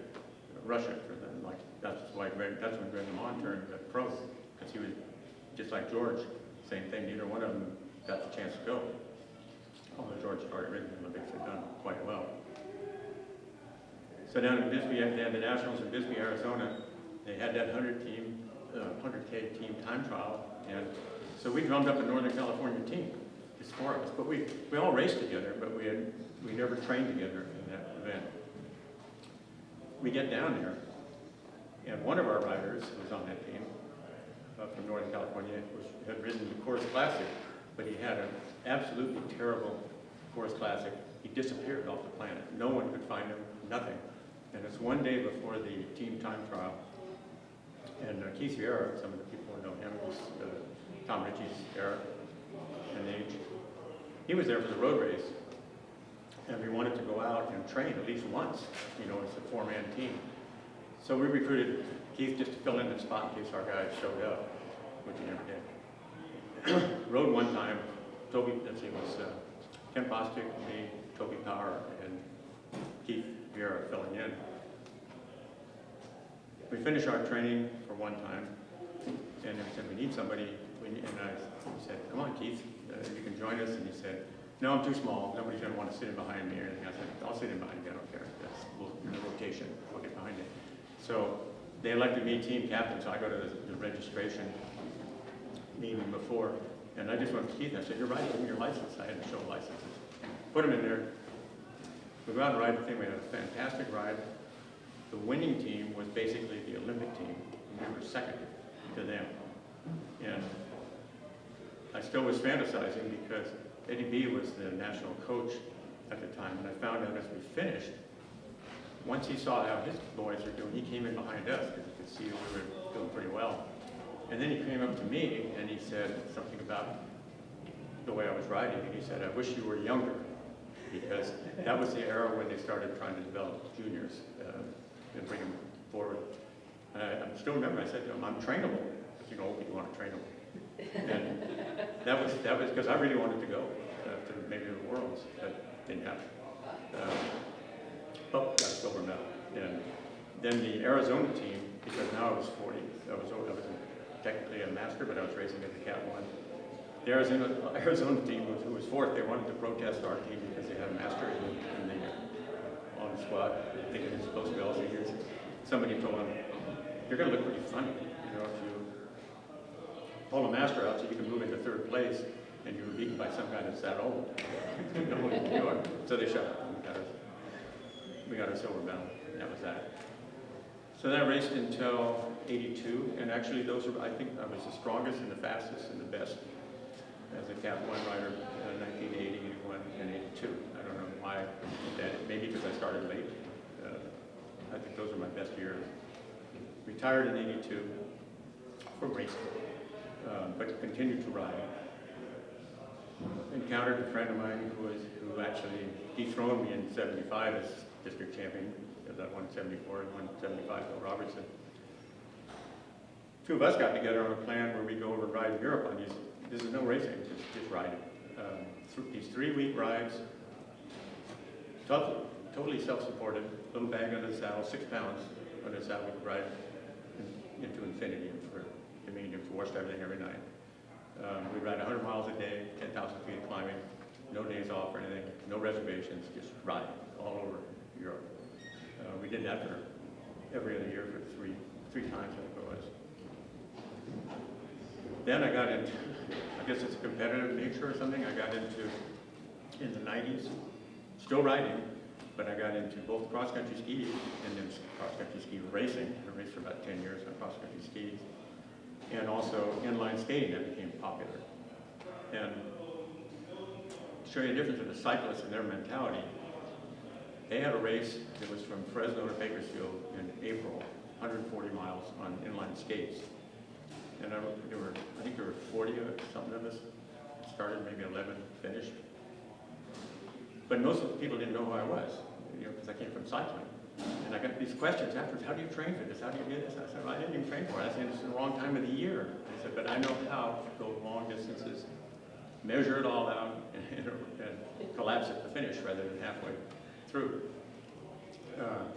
S11: Russia for them. That's when Greg LeMond turned pro, because he was just like George, same thing, neither one of them got the chance to go. Although George started ridden the Olympics had done quite well. So down in Bisbee, they had the Nationals in Bisbee, Arizona. They had that 100K team time trial, and so we drummed up a Northern California team. It's 4 of us, but we all raced together, but we never trained together in that event. We get down there, and one of our riders who was on that team from Northern California had ridden the Course Classic, but he had an absolutely terrible Course Classic. He disappeared off the planet. No one could find him, nothing. And it's one day before the team time trial, and Keith Vieira, some of the people who know him, was Tom Ritchie's era and age. He was there for the road race, and we wanted to go out and train at least once, as a 4-man team. So we recruited Keith just to fill in the spot in case our guys showed up, which he never did. Rode one time, Toby, it was Ken Bostic, me, Toby Power, and Keith Vieira filling in. We finished our training for one time, and they said, we need somebody. And I said, come on, Keith, you can join us. And he said, no, I'm too small. Nobody's going to want to sit in behind me or anything. I said, I'll sit in behind you. I don't care. That's a rotation. I'll get behind it. So they elected me team captain, so I go to the registration meeting before, and I just went to Keith. I said, you're right, give me your license. I had to show licenses. Put him in there. We go out and ride the thing. We had a fantastic ride. The winning team was basically the Olympic team. We were second to them. And I still was fantasizing because Eddie B was the national coach at the time, and I found out as we finished, once he saw how his boys were doing, he came in behind us because he could see we were doing pretty well. And then he came up to me and he said something about the way I was riding, and he said, I wish you were younger, because that was the era when they started trying to develop juniors and bring them forward. And I still remember, I said to him, I'm trainable, but old people aren't trainable. And that was because I really wanted to go to maybe the Worlds. But didn't happen. But got a silver medal. And then the Arizona team, because now I was 40, I was technically a master, but I was racing at the Cat 1. The Arizona team, who was fourth, they wanted to protest our team because they had a master on the squad, thinking it's supposed to be all seniors. Somebody told them, "You're going to look pretty funny, you know, if you pull a master out so you can move into third place, and you were beaten by some guy that's that old." You know what you are. So they shut up. We got a silver medal. That was that. So then I raced until '82, and actually those are, I think I was the strongest and the fastest and the best as a Cat 1 rider, 1980, 81, and 82. I don't know why I did that. Maybe because I started late. I think those are my best years. Retired in '82 from racing, but continued to ride. Encountered a friend of mine who actually dethroned me in '75 as district champion, because I won '74 and won '75 Bill Robertson. Two of us got together on a plan where we go over and ride in Europe on these. This is no racing, just riding. These 3-week rides, totally self-supported, little bag under the saddle, 6 pounds under the saddle, we could ride into infinity for convenience, washed everything every night. We ride 100 miles a day, 10,000 feet climbing, no days off or anything, no reservations, just ride all over Europe. We did that for every other year for three times, I think it was. Then I got into, I guess it's a competitive nature or something, I got into, in the 90s, still riding, but I got into both cross-country skis and then cross-country ski racing. I raced for about 10 years on cross-country skis. And also inline skating that became popular. And to show you the difference in the cyclists and their mentality, they had a race that was from Fresno to Bakersfield in April, 140 miles on inline skates. And I think there were 40 or something of us. Started, maybe 11 finished. But most of the people didn't know who I was, you know, because I came from cycling. And I got these questions afterwards, how do you train for this? How do you do this? I said, well, I didn't even train for it. I said, it's the wrong time of the year. I said, but I know how to go long distances, measure it all out, and collapse at the finish rather than halfway through.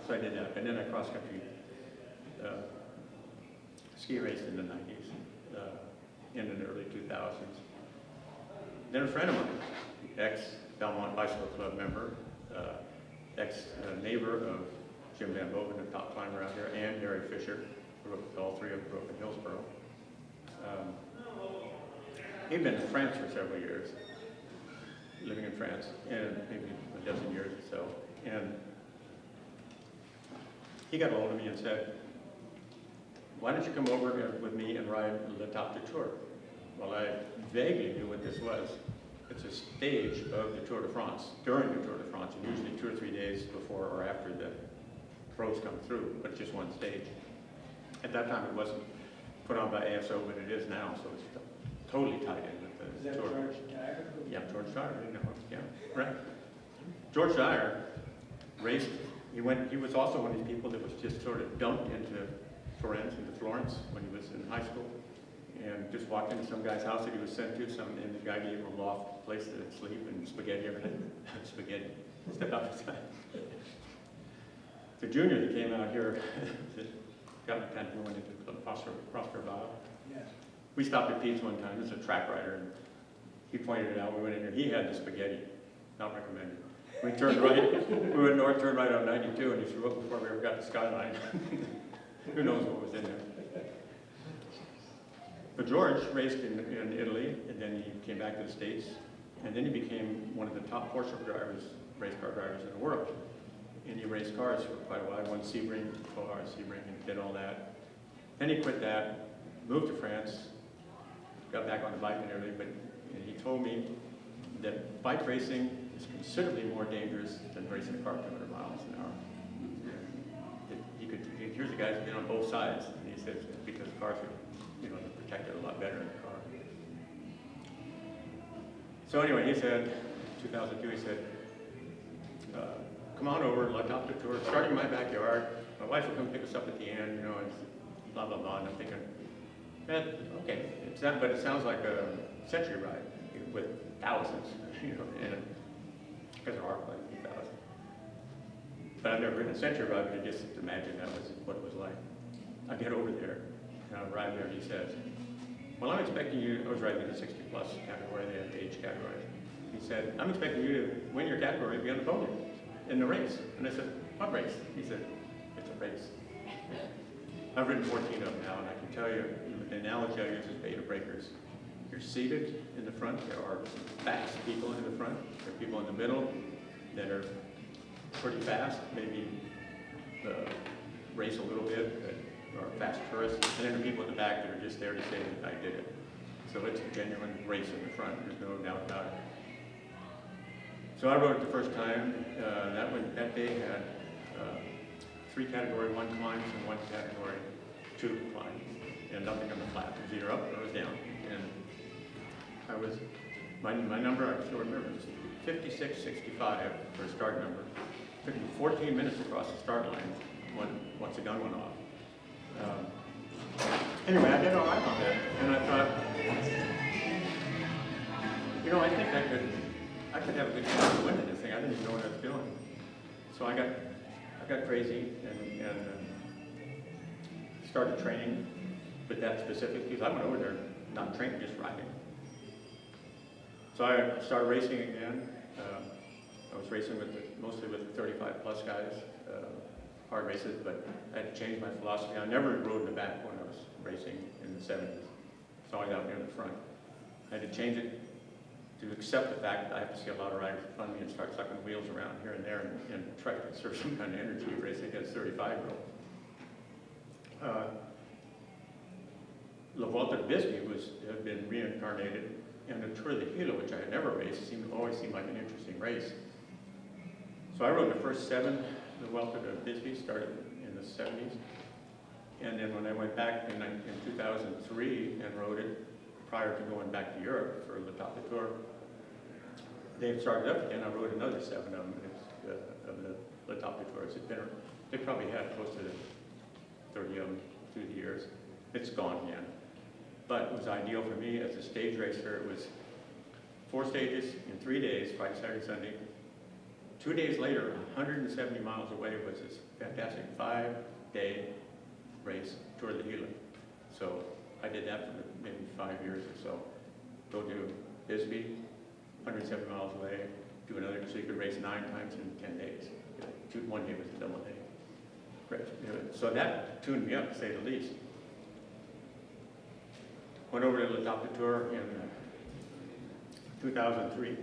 S11: So I did that. And then I cross-country ski raced in the 90s, in the early 2000s. Then a friend of mine, ex-Belmont Bicycle Club member, ex-neighbor of Jim Van Boven, the top climber out there, and Gary Fisher, all three of them grew up in Hillsborough. He'd been in France for several years, living in France, and maybe a dozen years or so. And he got a hold of me and said, why don't you come over with me and ride Le Top de Tour? Well, I vaguely knew what this was. It's a stage of the Tour de France, during the Tour de France, and usually 2 or 3 days before or after the pros come through, but it's just one stage. At that time, it wasn't put on by ASO, but it is now, so it's totally tied in with the Tour.
S1: George Dyer?
S11: Yeah, George Dyer, you know, yeah, right. George Dyer raced, he was also one of these people that was just sort of dumped into Florence when he was in high school, and just walked into some guy's house that he was sent to, and the guy gave him a loft place to sleep and spaghetti every night. Spaghetti, step outside. The junior that came out here, got me kind of going into the Prosper Val.
S1: Yes.
S11: We stopped at Pete's one time, this is a track rider, and he pointed it out, we went in there, he had the spaghetti, not recommended. We turned right, we went north, turned right on 92, and he threw up before we ever got to Skyline. Who knows what was in there. But George raced in Italy, and then he came back to the States, and then he became one of the top Porsche drivers, race car drivers in the world. And he raced cars for quite a while, won Sebring, and did all that. Then he quit that, moved to France, got back on the bike and everything, and he told me that bike racing is considerably more dangerous than racing a car 200 miles an hour. Here's the guys who've been on both sides, and he says because cars are, you know, protected a lot better in the car. So anyway, he said, 2002, he said, come on over, La Top de Tour, starting in my backyard. My wife will come pick us up at the end, you know, and blah, blah, blah. And I'm thinking, okay, but it sounds like a century ride with thousands, you know. And because there are quite a few thousand. But I've never ridden a Century ride, but I just imagine that was what it was like. I get over there, and I arrive there, and he says, well, I'm expecting you, I was riding in the 60 plus category, they have age categories. He said, I'm expecting you to win your category and be on the podium in the race. And I said, what race? He said, it's a race. I've ridden 14 of them now, and I can tell you, the analogy I use is beta breakers. You're seated in the front, there are fast people in the front, there are people in the middle that are pretty fast, maybe race a little bit, but are fast tourists, and then there are people in the back that are just there to say that I did it. So it's a genuine race in the front, there's no doubt about it. So I rode it the first time. That day had 3 category 1 climbs and 1 category 2 climb, and nothing on the flat. It was either up or it was down. And I was, my number, I still remember, was 56.65 for a start number. It took me 14 minutes to cross the start line once the gun went off. Anyway, I did all right on that, and I thought, you know, I think I could have a good chance of winning this thing. I didn't even know what I was doing. So I got crazy and started training with that specific, because I went over there not training, just riding. So I started racing again. I was racing mostly with the 35 plus guys, hard races, but I had to change my philosophy. I never rode in the back when I was racing in the 70s. It's always out near the front. I had to change it to accept the fact that I have to see a lot of riders fund me and start sucking wheels around here and there and try to conserve some kind of energy racing against 35-year-olds. La Volta de Bisbee had been reincarnated, and the Tour de Gila, which I had never raced, always seemed like an interesting race. So I rode the first 7. The Vuelta de Bisbee started in the 70s. And then when I went back in 2003 and rode it, prior to going back to Europe for Le Top de Tour, they started up again. I rode another 7 of them of the Le Top de Tours. They probably had close to 30 of them through the years. It's gone again. But it was ideal for me as a stage racer. It was 4 stages in 3 days, Friday, Saturday, Sunday. 2 days later, 170 miles away, was this fantastic 5-day race, Tour de Gila. So I did that for maybe 5 years or so. Go to Bisbee, 170 miles away, do another, so you could race 9 times in 10 days. 1 day was a double day. Great. So that tuned me up, to say the least. Went over to the Top de Tour in 2003,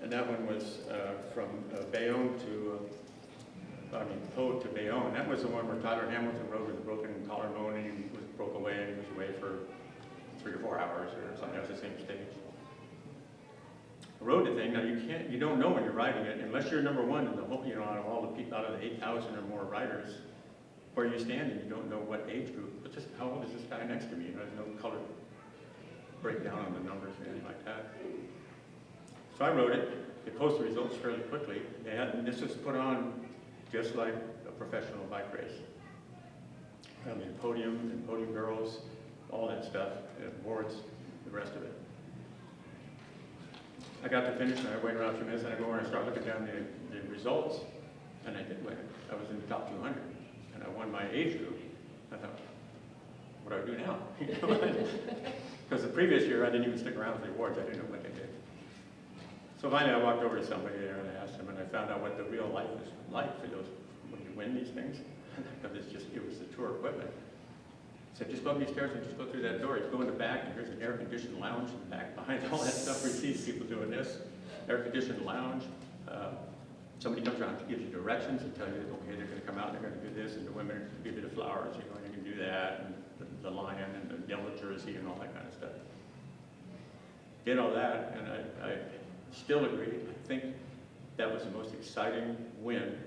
S11: and that one was from Bayonne to, Pau to Bayonne. That was the one where Tyler Hamilton rode with a broken collarbone, and he broke away, and he was away for 3 or 4 hours or something. That was the same stage. I rode the thing. Now you don't know when you're riding it unless you're number 1 in the whole, out of all the people, out of the 8,000 or more riders. Where you stand and you don't know what age group. But just how old is this guy next to me? There's no color breakdown on the numbers or anything like that. So I wrote it. They posted the results fairly quickly. This was put on just like a professional bike race. Podium and podium girls, all that stuff, boards, the rest of it. I got to finish and I waited around a few minutes and I go over and start looking down the results, and I did win it. I was in the top 200 and I won my age group. I thought, what do I do now? Because the previous year I didn't even stick around for the awards. I didn't know what they did. So finally I walked over to somebody there and I asked them, and I found out what the real life is like for those, when you win these things. Because it was the tour equipment. I said, just go up these stairs and just go through that door. You go in the back and there's an air-conditioned lounge in the back behind all that stuff. We see people doing this. Air-conditioned lounge. Somebody comes around and gives you directions and tell you, okay, they're going to come out, they're going to do this, and the women are going to give you the flowers, you can do that, and the lion and the yellow jersey and all that kind of stuff. Did all that, and I still agree. I think that was the most exciting win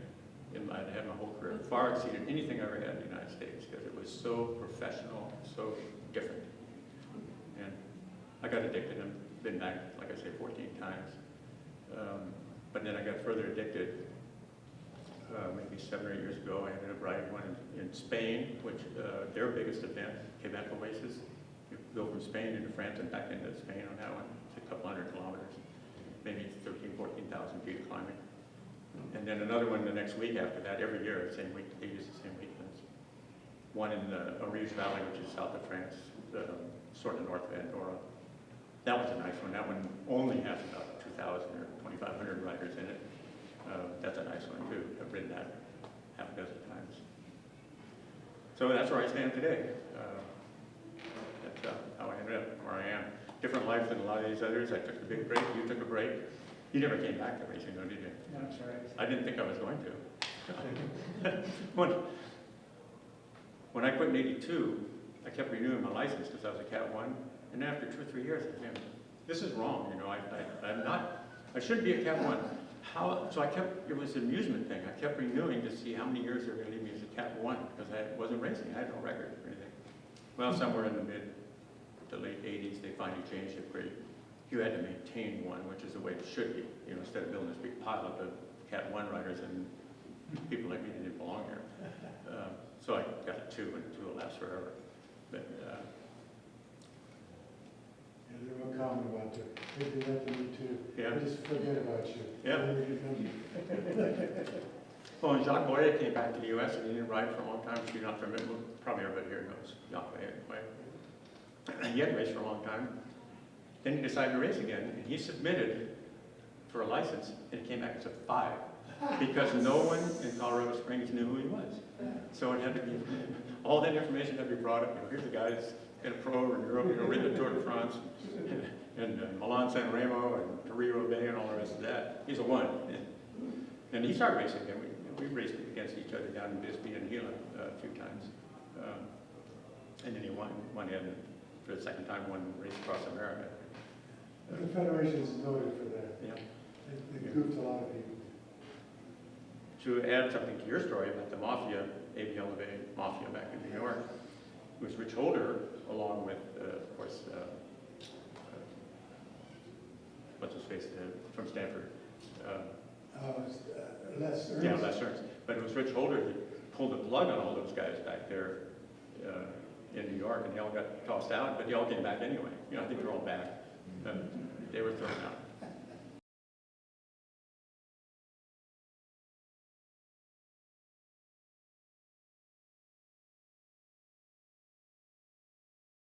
S11: I'd had my whole career. Far exceeded anything I ever had in the United States because it was so professional, so different. And I got addicted and been back, like I say, 14 times. But then I got further addicted maybe 7 or 8 years ago. I ended up riding one in Spain, which their biggest event, Quebec Oasis. You go from Spain into France and back into Spain on that one. It's a couple hundred kilometers, maybe 13,000, 14,000 feet of climbing. And then another one the next week after that, every year, same week, they use the same weekends. One in the Ariège Valley, which is south of France, sort of north of Andorra. That was a nice one. That one only has about 2,000 or 2,500 riders in it. That's a nice one too. I've ridden that half a dozen times. So that's where I stand today. That's how I ended up where I am. Different life than a lot of these others. I took a big break. You took a break. You never came back to racing, though, did you?
S1: That's right.
S11: I didn't think I was going to. when I quit in '82, I kept renewing my license because I was a Cat 1. And after 2 or 3 years, I said, this is wrong. You know, I'm not, I shouldn't be a Cat 1. So I kept, it was an amusement thing. I kept renewing to see how many years they were going to leave me as a Cat 1 because I wasn't racing. I had no record or anything. Well, somewhere in the mid to late 80s, they finally changed it where you had to maintain one, which is the way it should be. You know, instead of building this big pile up of Cat 1 riders and people like me that didn't belong here. So I got a 2, and 2 will last forever. But
S4: Yeah, they're real common about it. They do that to me too.
S11: Yeah.
S4: They just forget about you.
S11: Yeah. Well, and Jacques Boyer came back to the U.S. and he didn't ride for a long time. So you're not familiar, well, probably everybody here knows Jacques Boyer anyway. And he hadn't raced for a long time. Then he decided to race again, and he submitted for a license, and it came back as a 5 because no one in Colorado Springs knew who he was. So it had to be, all that information had to be brought up. You know, here's the guy that's in a pro in Europe, you know, ridden the Tour de France, and Milan San Remo, and Paris-Roubaix, and all the rest of that. He's a 1. And he started racing again. We raced against each other down in Bisbee and Gila a few times. And then he won in, for the second time, won race across America.
S4: The Federation is noted for that.
S11: Yeah.
S4: They goofed a lot of people.
S11: To add something to your story about the Mafia, ABLV Mafia back in New York, it was Rich Holder, along with, of course, what's his face, from Stanford.
S4: Les Ernst.
S11: Yeah, Les Ernst. But it was Rich Holder that pulled the plug on all those guys back there in New York, and they all got tossed out, but they all came back anyway. You know, I think they're all back. They were thrown out.